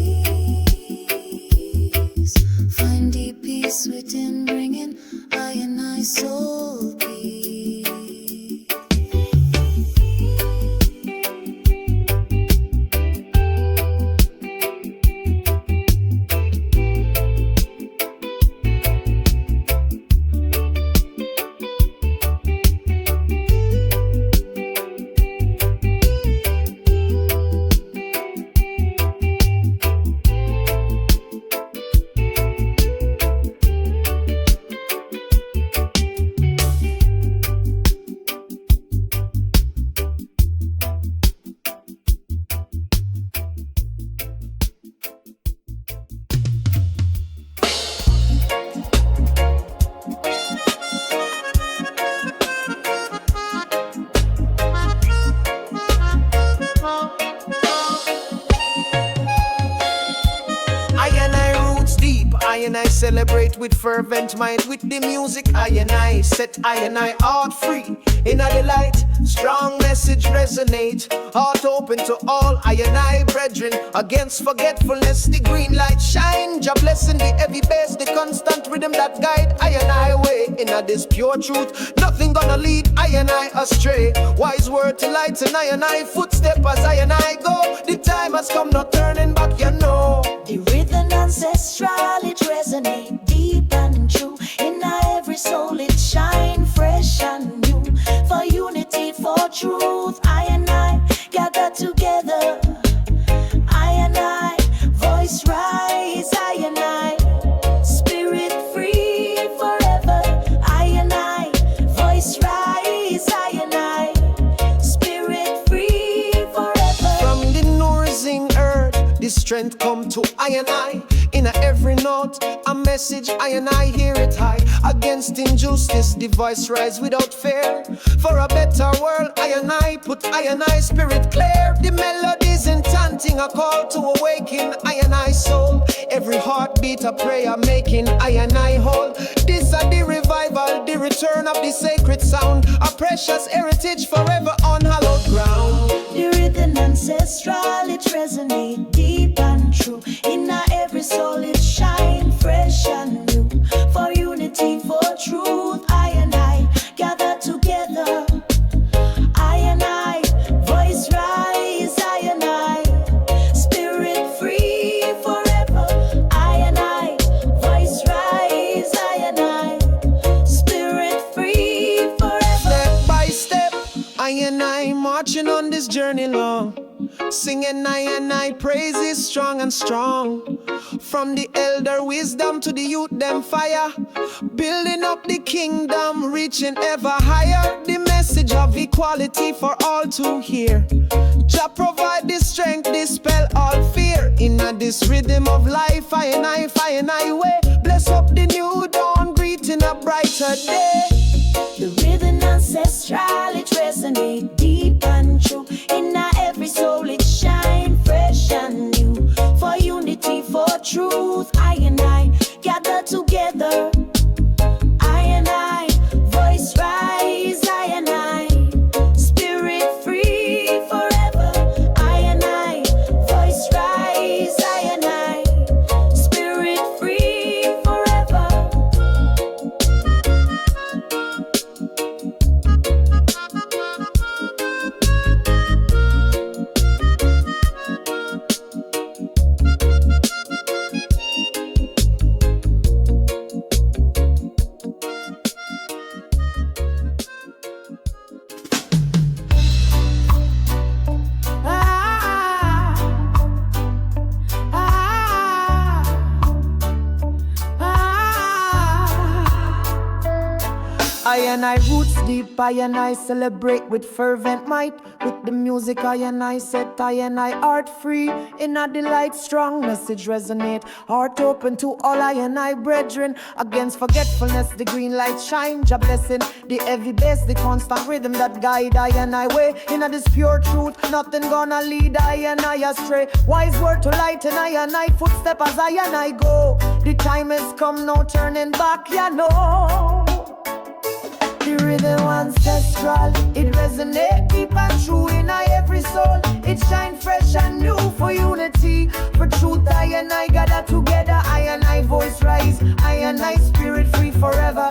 Find deep peace within, bringing I and I soul peace. Celebrate with fervent mind, with the music I and I set I and I heart free in a delight. Strong message resonate, heart open to all I and I brethren. Against forgetfulness, the green light shine. Jah blessing the heavy bass, the constant rhythm that guide I and I way. In a this pure truth, nothing gonna lead I and I astray. Wise word to light and I footstep as I and I go. The time has come, not turning back, you know. The rhythm ancestral, it resonate deep and true. In every soul it shine fresh and new. For unity, for truth, I and I gather together. I and I, voice rise, I and I, spirit free forever. I and I, voice rise, I and I, spirit free forever. From the nourishing earth, the strength come to I and I. In every note, a message I and I hear it high. Against injustice, the voice rise without fear. For a better world, I and I put I and I spirit clear. The melodies enchanting, a call to awaken I and I soul. Every heartbeat a prayer making I and I whole. This is the revival, the return of the sacred sound. A precious heritage forever on hallowed ground. The rhythm ancestral, it resonate deep and true. In every soul it shine fresh and new. For you been on this journey long, singing I praises strong and strong. From the elder wisdom to the youth them fire, building up the kingdom, reaching ever higher. The message of equality for all to hear. Jah provide the strength, dispel all fear. In this rhythm of life, I and I way. Bless up the new dawn, greeting a brighter day. The rhythm ancestral, it resonate deep and true. In every soul it shine fresh and new. For unity, for truth, I and I gather together. I and I, voice rise, I and I, spirit free forever. I and I, voice rise, I and I, spirit free forever. I and I roots deep, I and I celebrate with fervent might. With the music I and I set, I and I art free. In a delight, strong message resonate. Heart open to all I and I brethren. Against forgetfulness, the green light shine. Jah blessing, the heavy bass, the constant rhythm that guide I and I way. In a this pure truth, nothing gonna lead I and I astray. Wise word to lighten I and I footstep as I and I go. The time has come, no turning back, ya know. The rhythm ancestral, it resonate deep and true in every soul. It shine fresh and new for unity, for truth. I and I gather together. I and I voice rise. I and I spirit free forever.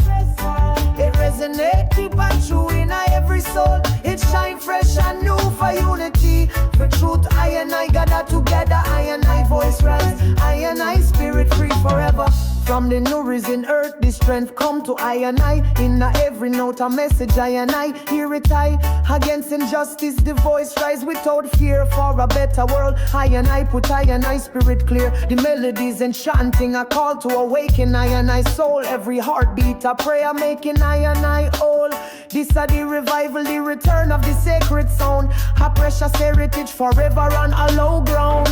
It resonate deep and true in every soul. It shine fresh and new for unity, for truth. I and I gather together. I and I voice rise. I and I spirit free forever. From the nourishing earth, the strength come to I and I. In every note a message I and I hear it I. Against injustice the voice rise without fear for a better world. I and I put I and I spirit clear. The melodies enchanting a call to awaken I and I soul. Every heartbeat a prayer making I and I whole. This are the revival, the return of the sacred sound. A precious heritage forever on a low ground.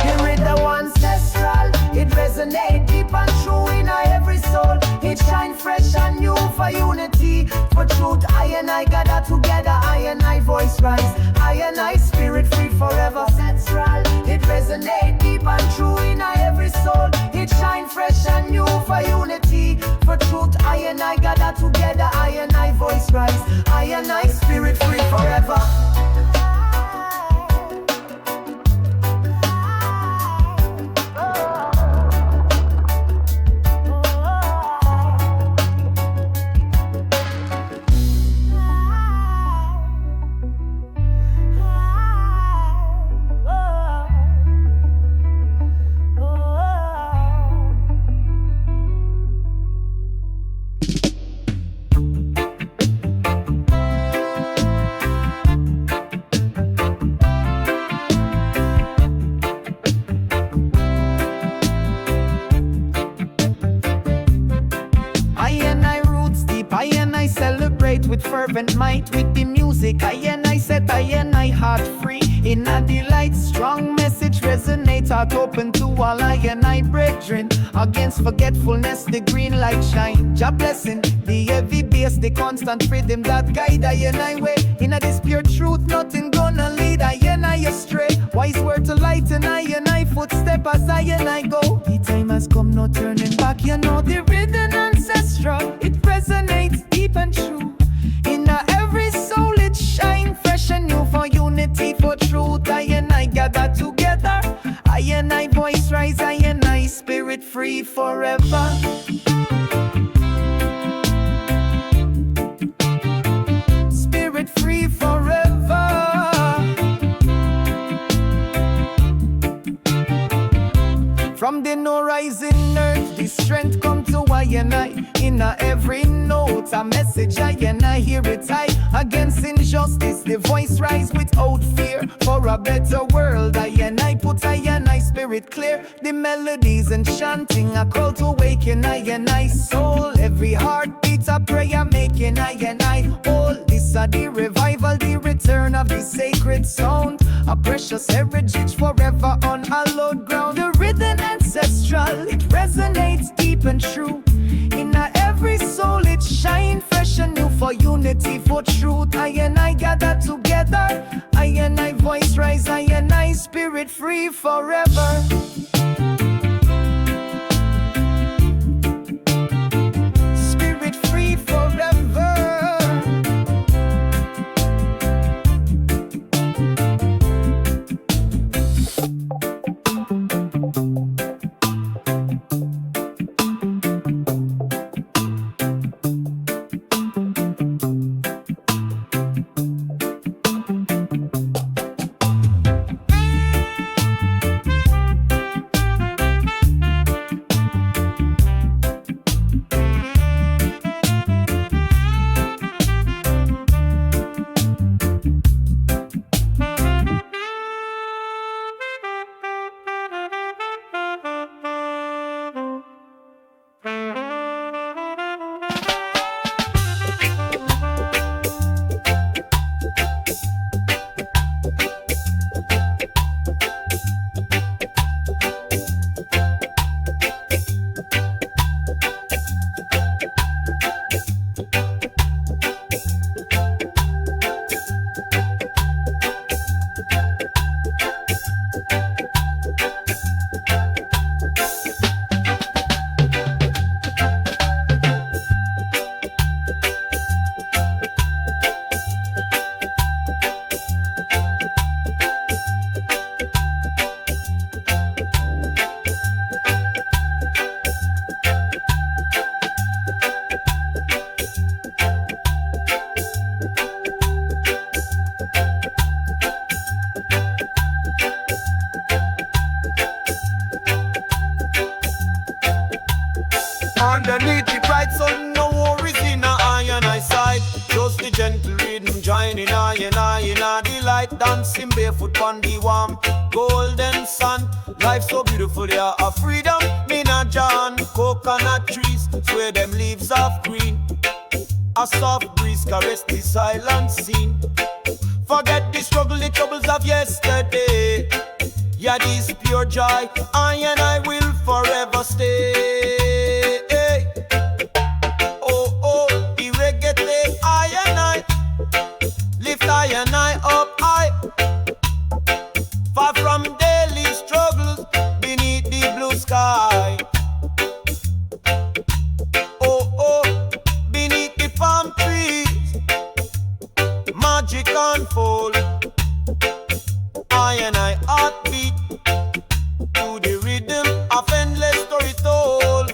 The rhythm ancestral, it resonate deep and true in every soul. It shine fresh and new for unity, for truth. I and I gather together. I and I voice rise. I and I spirit free forever. Ancestral, it resonate deep and true in every soul. It shine fresh and new for unity, for truth. I and I gather together. I and I voice rise. I and I spirit free forever. With fervent might, with the music I and I set I and I heart free. In a delight, strong message resonate. Heart open to all I and I brethren. Against forgetfulness, the green light shine. Jah blessing, the heavy bass, the constant rhythm that guide I and I way. In a this pure truth, nothing gonna lead I and I astray. Wise word to lighten I and I footstep as I and I go. The time has come, no turning back. You know the rhythm ancestral, it resonates deep and true. In every soul it shine fresh and new for unity, for truth. I and I gather together. I and I voice rise. I and I spirit free forever. Spirit free forever. From the no rising earth, the strength come to I and I. In every note, a message I and I hear it I. Against injustice, the voice rise. rise without fear for a better world. I put I spirit clear. The melodies and chanting a call to awaken I soul. Every heartbeat a prayer making I whole. This a the revival, the return of the sacred sound. A precious heritage forever on hallowed ground. The rhythm ancestral, it resonates deep and true. In every soul it shine fresh and new for unity, for truth. I gather together. I voice rise. I spirit free forever. Spirit free forever. Underneath the bright sun, no worries in a I side. Just the gentle rhythm joining I in a delight. Dancing barefoot on the warm golden sun. Life so beautiful, yeah, a freedom. In a John, coconut trees, sway them leaves of green. A soft breeze caress the silent scene. Forget the struggle, the troubles of yesterday. Yeah, this pure joy, I will forever stay. I up high, far from daily struggles beneath the blue sky. Oh, beneath the palm trees, magic unfold. I heartbeat to the rhythm of endless story told.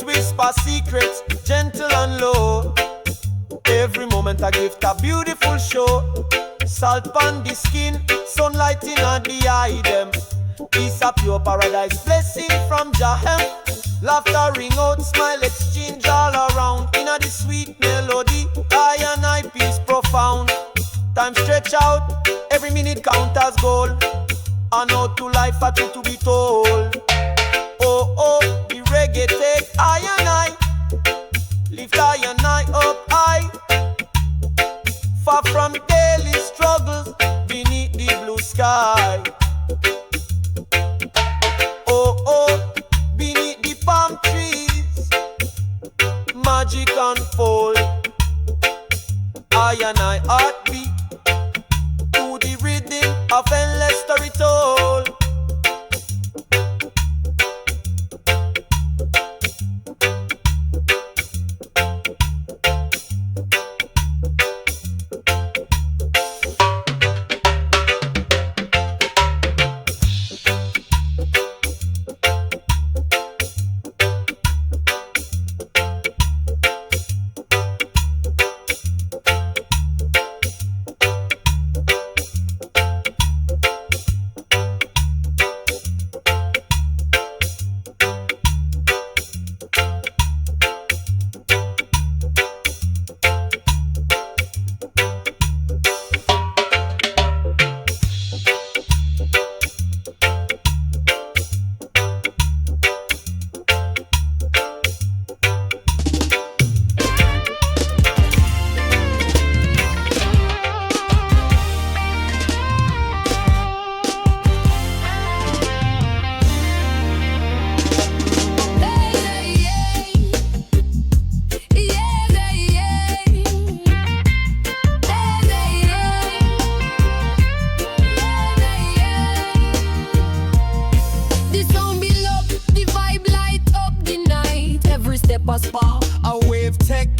Whisper secrets, gentle and low. Every moment a gift, a beautiful show. Salt on the skin, sunlight in the eye them. Peace a pure paradise, blessing from Jahem. Laughter ring out, smile exchange all around. In the sweet melody, I peace profound. Time stretch out, every minute count as gold. And out to life a truth to be told. Oh, the reggae take I lift I up high, far from daily struggles beneath the blue sky. Oh, beneath the palm trees, magic unfold. I heartbeat to the rhythm of endless story told.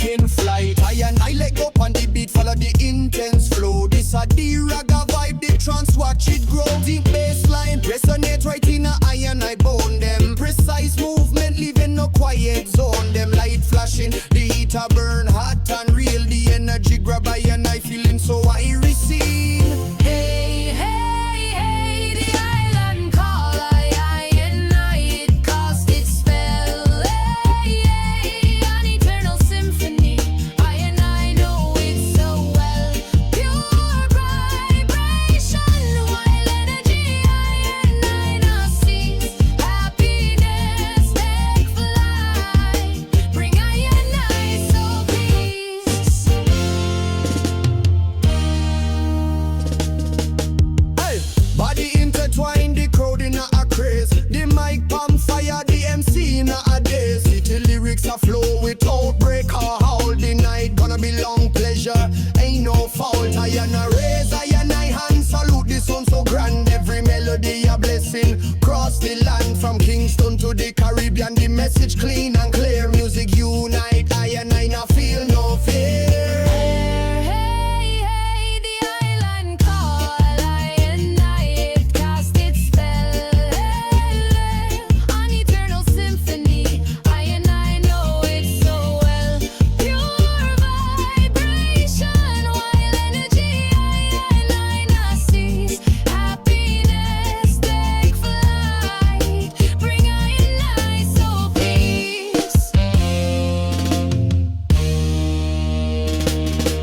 taking flight. I let go on the beat, follow the intense flow. This a the ragga vibe, the trance, watch it grow. Deep bassline, resonate right in a eye and I bone them. Precise movement, leaving no quiet zone. Them light flashing, the heat a burn hot and real. The energy grab I and I feeling so I receive. Hey, hey, hey, the island call, I and I, it cast its spell. Hey, hey, an eternal symphony, I and I know it so well. Pure vibration, wild energy, I and I now cease. Happiness take flight, bring I and I so peace. Hey, body intertwined, the crowd in a craze. The mic palm fire, the MC in a daze. City lyrics a flow without break or howl. The night gonna be long pleasure, ain't no fault. I and I raise, I and I hand salute the sun so grand. Every melody a blessing, cross the land from Kingston to the Caribbean. The message clean and clear, music unite. I and I now feel no fear. Hey, hey, the island call, I and I, it cast its spell. Hey, an eternal symphony, I and I know it so well. Pure vibration, wild energy, I and I now cease. Happiness take flight, bring I and I so peace.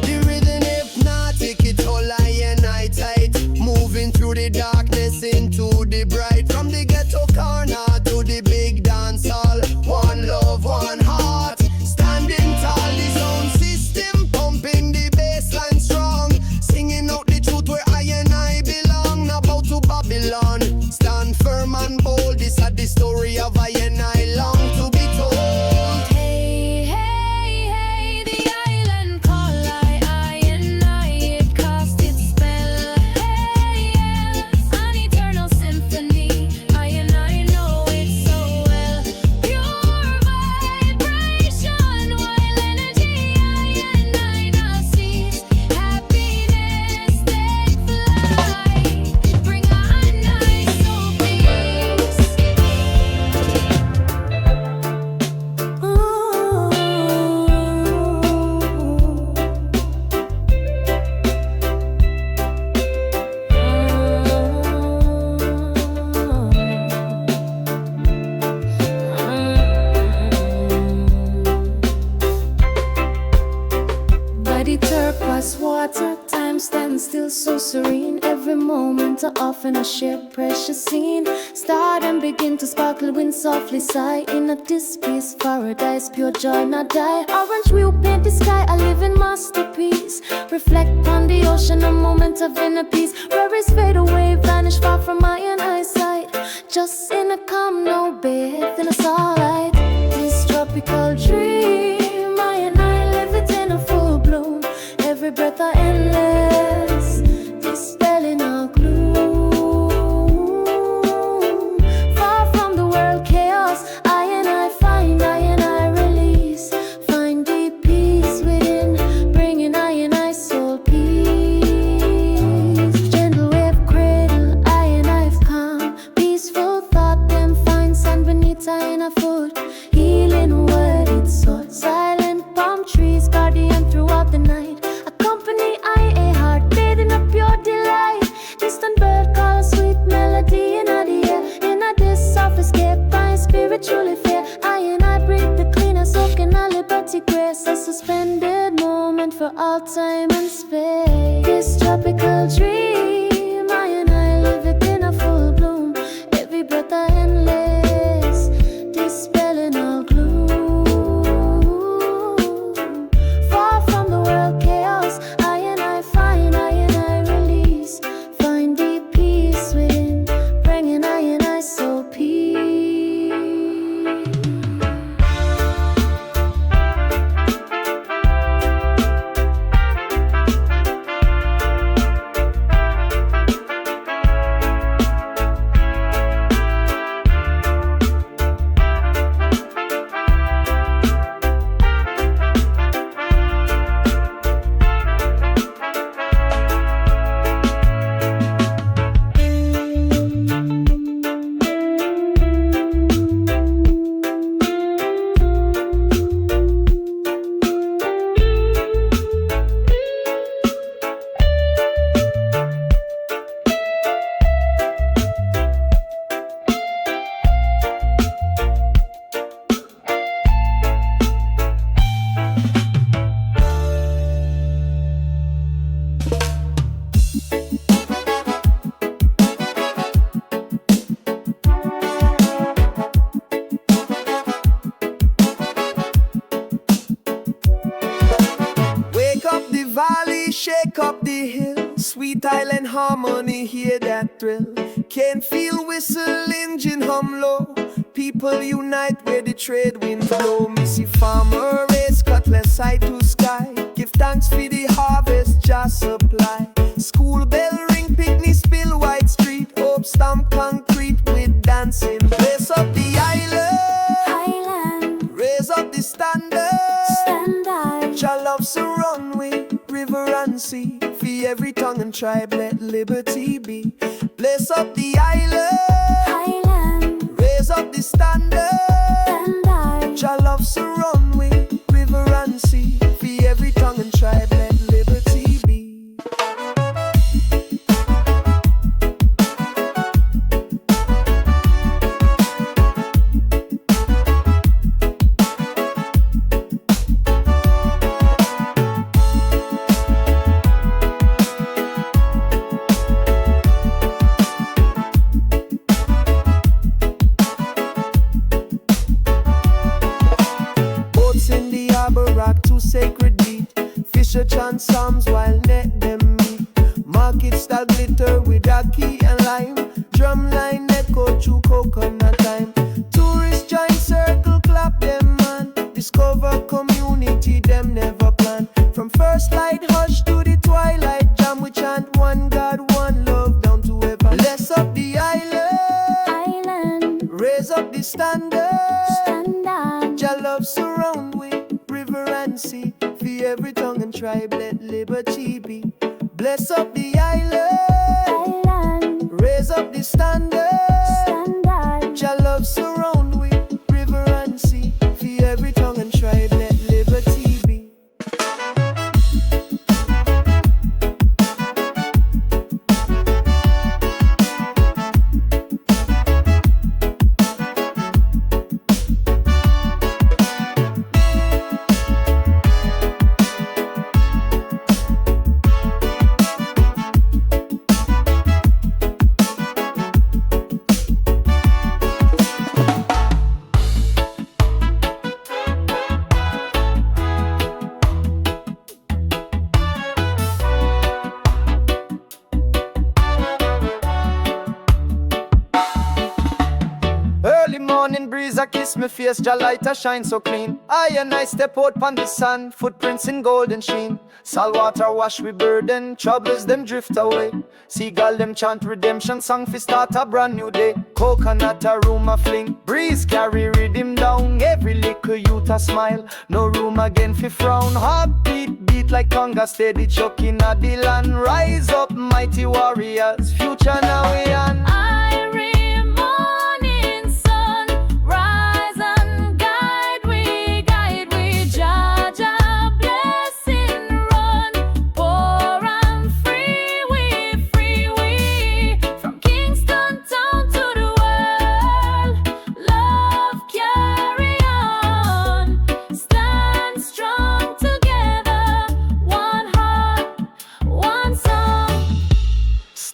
The rhythm hypnotic, it all I and I tight. Moving through the darkness into the bright. From the ghetto corner to the big dance hall. One love, one heart, standing tall. The sound system pumping the bassline strong. Singing out the truth where I and I belong. Now bow to Babylon, stand firm and bold. This is the story of I and I long to be told. Hey, hey, hey, the island call, I and I, it cast its spell. Hey, yeah, an eternal symphony, I and I know it so well. Pure vibration, wild energy, I and I now cease. Happiness take flight, bring I and I so peace. By the turquoise water, time stands still so serene. Every moment I often a share precious scene. Start and begin to sparkle, wind softly sigh. In a this peace paradise, pure joy not die. Orange wheel paint the sky, a living masterpiece. Reflect on the ocean, a moment of inner peace. Worries fade away, vanish far from my own eyesight. Just in a calm, no bed, then it's alright. This tropical dream, I and I live it in a full bloom. Every breath I endless, dispelling all gloom. Far from the world chaos, I and I release. Find deep peace within, bringing I and I soul peace. Gentle wave cradle, I and I've calm. Peaceful thought, them find sand beneath I and I foot. Healing word, it's so silent palm trees, guardian throughout the night. Accompany I a heart bathing up pure delight. Distant bird call, sweet melody in the air. In a this soft escape, I spiritually fair. I and I breathe the cleaner, soaking a liberty grace. A suspended moment for all time and space. This tropical dream, I and I live it in a full bloom. Every breath I endless, dispelling all gloom. Far from the world chaos, I and I release. Find deep peace within, bringing I and I so peace. valley, shake up the hill. Sweet island harmony, hear that thrill. Can feel whistle engine hum low. People unite where the trade wind blow. Missy farmer raise cutlass high to sky. Give thanks for the harvest just supply. School bell ring, picnic spill white street. Hope stamp concrete with dancing. Blaze up the island, raise up the standard. Shall love surround we, river and sea. For every tongue and tribe let liberty be. Bless up the island, raise up the standard. Shall love surround we, river and sea. For every tongue and tribe let liberty be. Sacred beat, Fisher chant psalms while net them meet. Market style glitter with ackee and lime. Drumline echo through coconut time. Tourists join circle, clap them man. Discover community them never plan. From first light hush to the twilight jam, we chant one God, one love down to ever. Bless up the island, raise up the standard. Jah love surround we, river and sea. For every tongue and tribe let liberty be. Bless up the island, raise up the standard. Jah love surround we, river and sea. For every tongue and tribe let liberty be. I kiss me face, Jah light a shine so clean. I and I step out pon the sand, footprints in golden sheen. Salt water wash we burden, troubles them drift away. Seagull them chant redemption song fi start a brand new day. Coconut a room a fling, breeze carry rhythm down. Every little youth a smile, no room again fi frown. Heartbeat beat like conga, steady chucking a the land. Rise up mighty warriors, future now we on.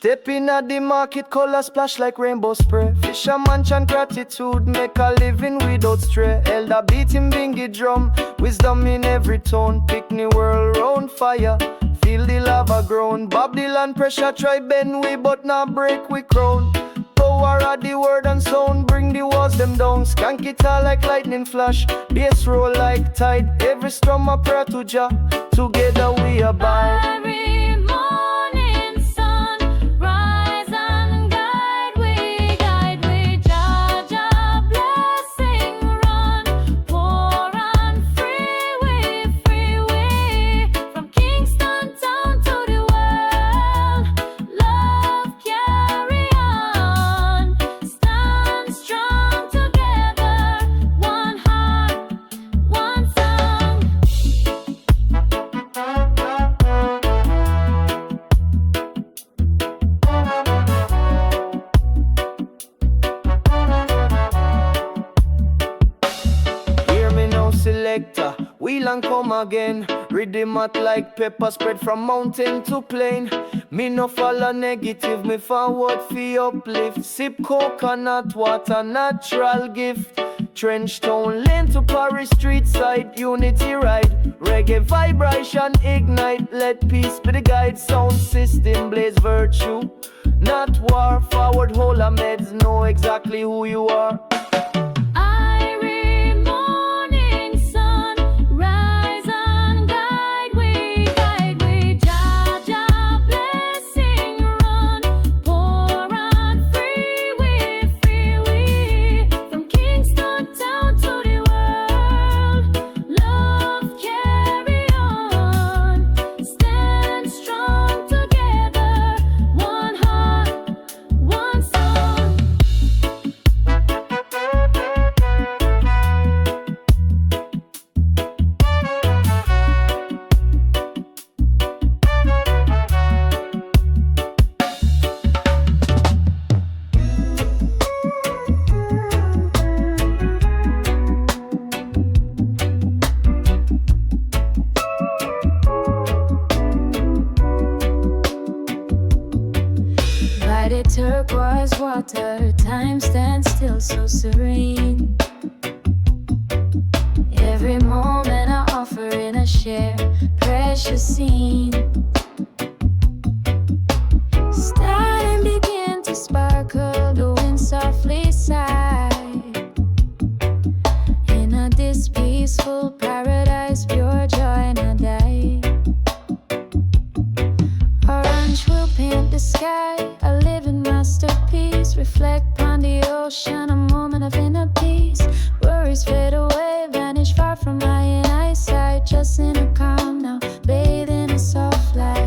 Stepping at the market, color splash like rainbow spray. Fisherman chant gratitude, make a living without stray. Elder beating bingy drum, wisdom in every tone. Picnic world round fire, feel the lava grown. Bob Dylan pressure try bend we, but not break we crown. Power of the word and sound, bring the walls them down. Skank guitar like lightning flash, bass roll like tide. Every strum a prayer to Jah, together we abide. can come again. Rhythm hot like pepper spread from mountain to plain. Me no follow negative, me forward fi uplift. Sip coconut water, natural gift. Trench town lane to Paris street side, unity ride. Reggae vibration ignite, let peace be the guide. Sound system blaze virtue, not war. Forward whole meds, know exactly who you are. Turquoise water, time stands still so serene. Every moment I offer in a share, precious scene. Start and begin to sparkle, the wind softly sigh. In a this peaceful paradise, pure joy not die. Orange will paint the sky, a living masterpiece. Reflect on the ocean, a moment of inner peace. Worries fade away, vanish far from my eyesight. Just in a calm now, bathe in a soft light.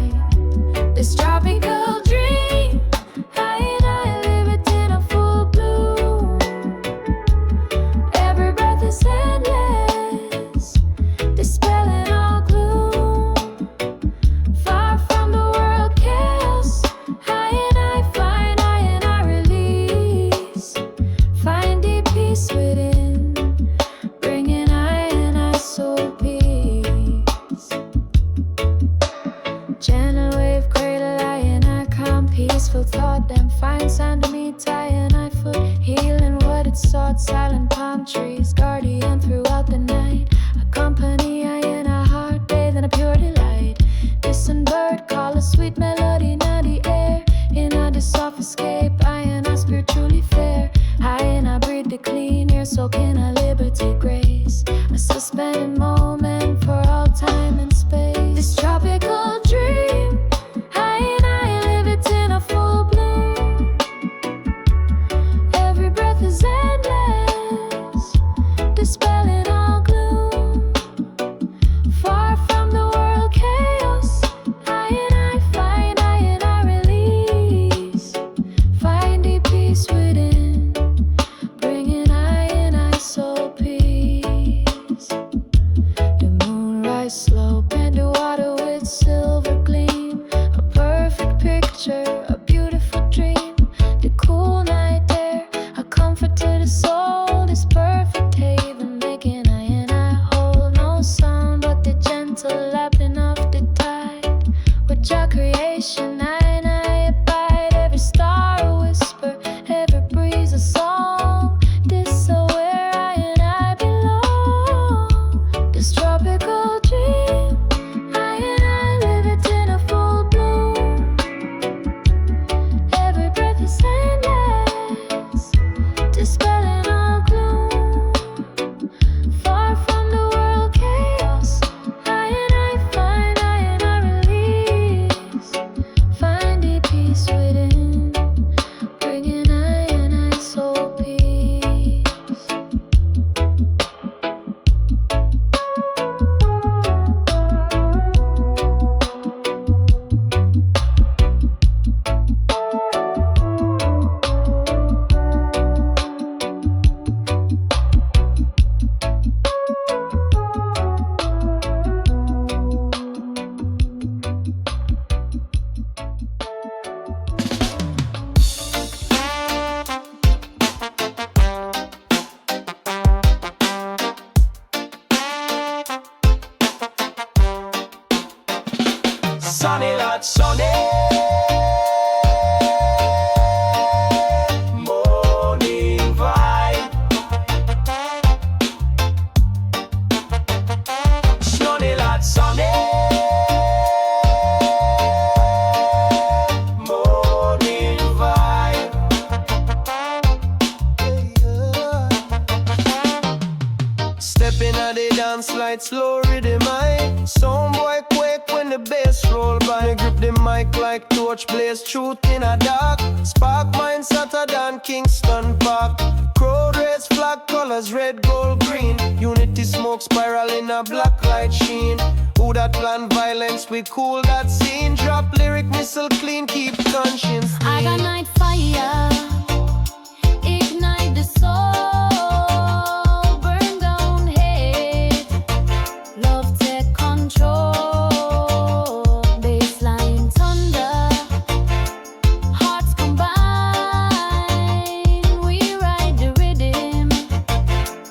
Sunny lot, sunny. Morning vibe. Sunny lot, sunny. Morning vibe. Stepping at the dance light, slow rhythm high. Some boy quake when the bass roll by. Grip the mic like torch blaze, truth in a dark. Spark minds hotter than Kingston Park. Crowd raise flag colors, red, gold, green. Unity smoke spiral in a black light sheen. Who that plan violence, we cool that scene. Drop lyric missile clean, keep conscience clean. I got night fire, ignite the soul, burn down hate, love take control, bassline thunder, hearts combine, we ride the rhythm,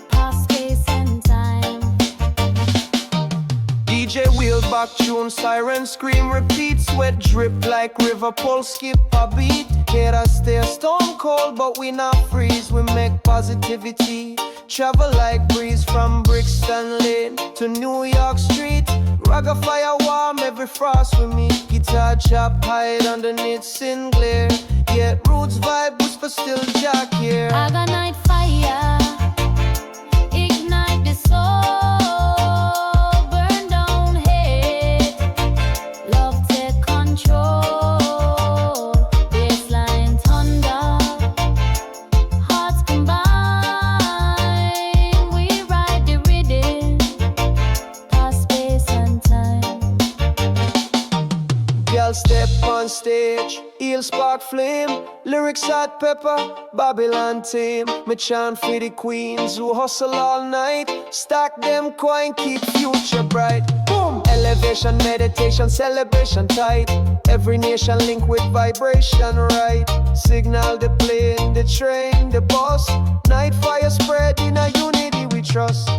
past space and time. DJ wheel back tune, siren scream, repeat, sweat drip like river, pulse skip a beat. Haters stay stone cold, but we not freeze. We make positivity travel like breeze from Brixton Lane to New York Street. Ragga fire warm every frost we meet. Guitar chop hide underneath sin glare. Yet roots vibe whisper still jack here. I got night fire, ignite the soul, burn down hate, love take control, bassline thunder, hearts combine, we ride the rhythm, past space and time. Girl step on stage, heel spark flame. Lyrics hot pepper, Babylon team. Me chant for the queens who hustle all night. Stack them coin, keep future bright. Boom! Elevation, meditation, celebration tight. Every nation link with vibration right. Signal the plane, the train, the bus. Night fire spread in a unity we trust.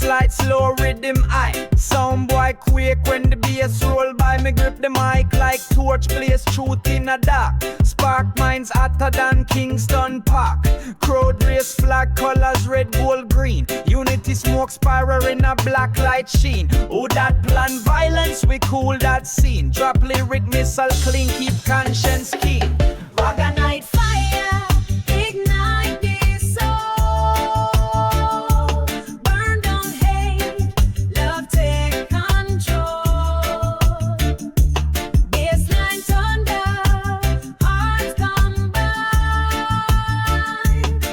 Light, slow rhythm high. Sound boy quake when the bass roll by. Me grip the mic like torch blaze, truth in a dark. Spark minds hotter than Kingston Park. Crowd race flag colors, red, gold, green. Unity smoke spiral in a black light sheen. Who that plan violence, we cool that scene. Drop lyric missile clean, keep conscience keen. Ragga night fire, ignite this soul, burn down hate, love take control, bassline thunder, hearts combine,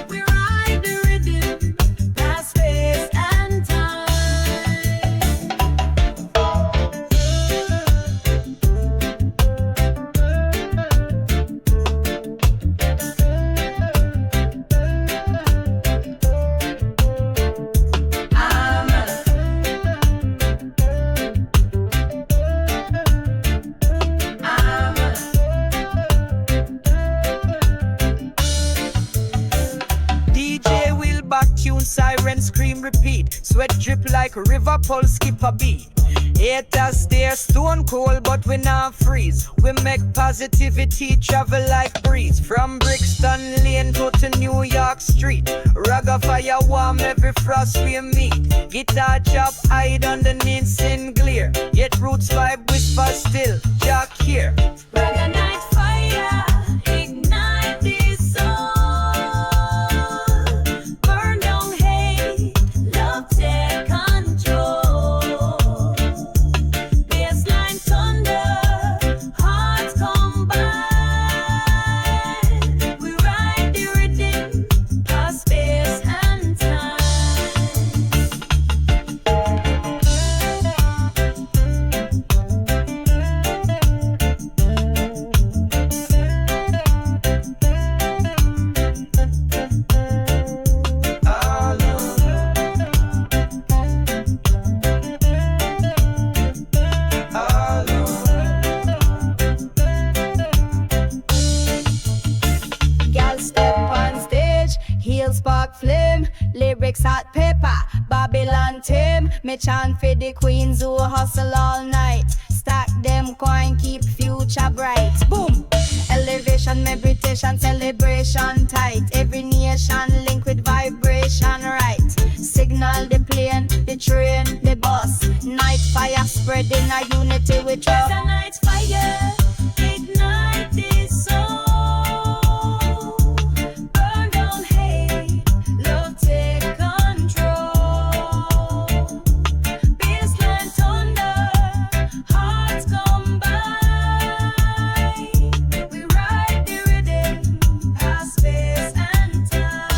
we ride the rhythm, past space and time. Siren scream repeat, sweat drip like river, pulse skip a beat. Haters stare stone cold, but we not freeze. We make positivity travel like breeze. From Brixton Lane to New York Street. Ragga fire warm every frost we meet. Guitar chop hide underneath sin glare. Yet roots vibe whisper still, Jack here. Ragga night fire, ignite this soul, burn down hate, love take control. pepper. Babylon team, me chant for the queens who hustle all night. Stack them coin, keep future bright. Boom! Elevation, meditation, celebration tight. Every nation linked with vibration right. Signal the plane, the train, the bus. Night fire spreading a unity with trust. There's a night fire, ignite this soul. Burn down hate, love take control. Bassline thunder, hearts combine. We ride the rhythm, past space and time.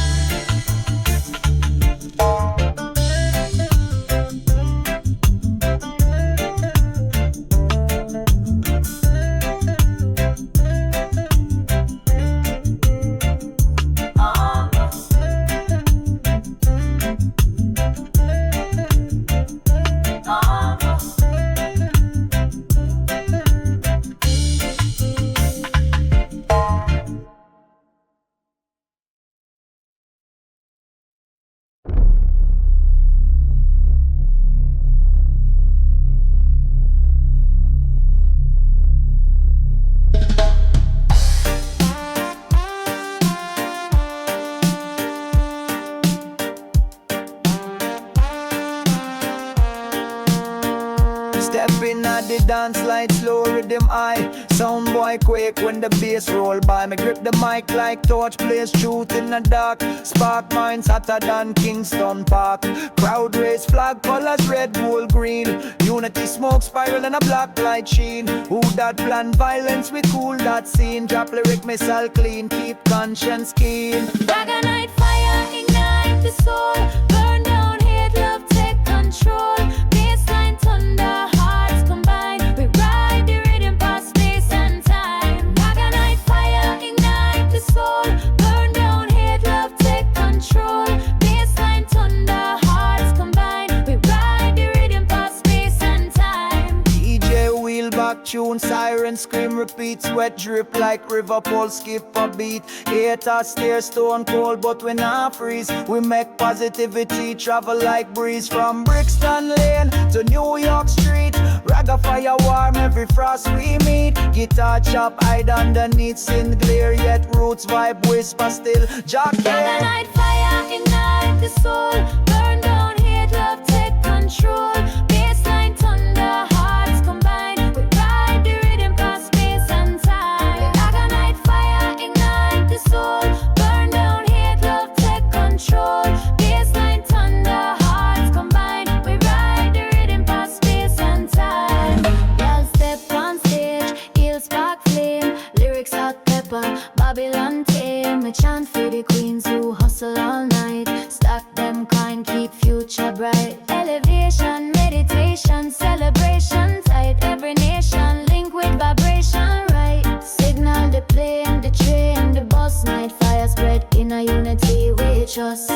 Stepping at the dance light, slow rhythm high. Sound boy quake when the bass roll by. Me grip the mic like torch, blaze truth in the dark. Spark minds hotter than Kingston Park. Crowd race, flag colors, red, gold, green. Unity smoke spiral and a black light sheen. Who that plan violence, we cool that scene. Drop lyric missile clean, keep conscience keen. Reggae night fire, ignite the soul. Burn down hate, love take control. Bassline thunder, hearts combine. We ride the rhythm past space and time. Reggae night fire, ignite the soul. Burn down hate, love take control. Bassline thunder, hearts combine. We ride the rhythm past space and time. DJ wheel back tune, siren scream, repeat, sweat drip like river pole, skip a beat. Haters stare stone cold, but we not freeze. We make positivity travel like breeze. From Brixton Lane to New York Street, Ragga fire warm every frost we meet. Guitar chop hide underneath sin glare, yet roots vibe whisper still jockey. Reggae night fire, ignite the soul. Burn down hate, love take control. Bassline thunder, hearts combine. We ride the rhythm past space and time. Reggae night fire, ignite the soul. Burn down hate, love take control. Bassline thunder, hearts combine. We ride the rhythm past space and time. Y'all step on stage, heel spark flame. Lyrics hot pepper, Babylon team. Me chant for the queens who hustle all night. Stack them coin, keep future bright. Elevation, meditation, celebration tight. Every nation link with vibration right. Signal the plane, the train, the bus. Night fire spread in a unity we trust.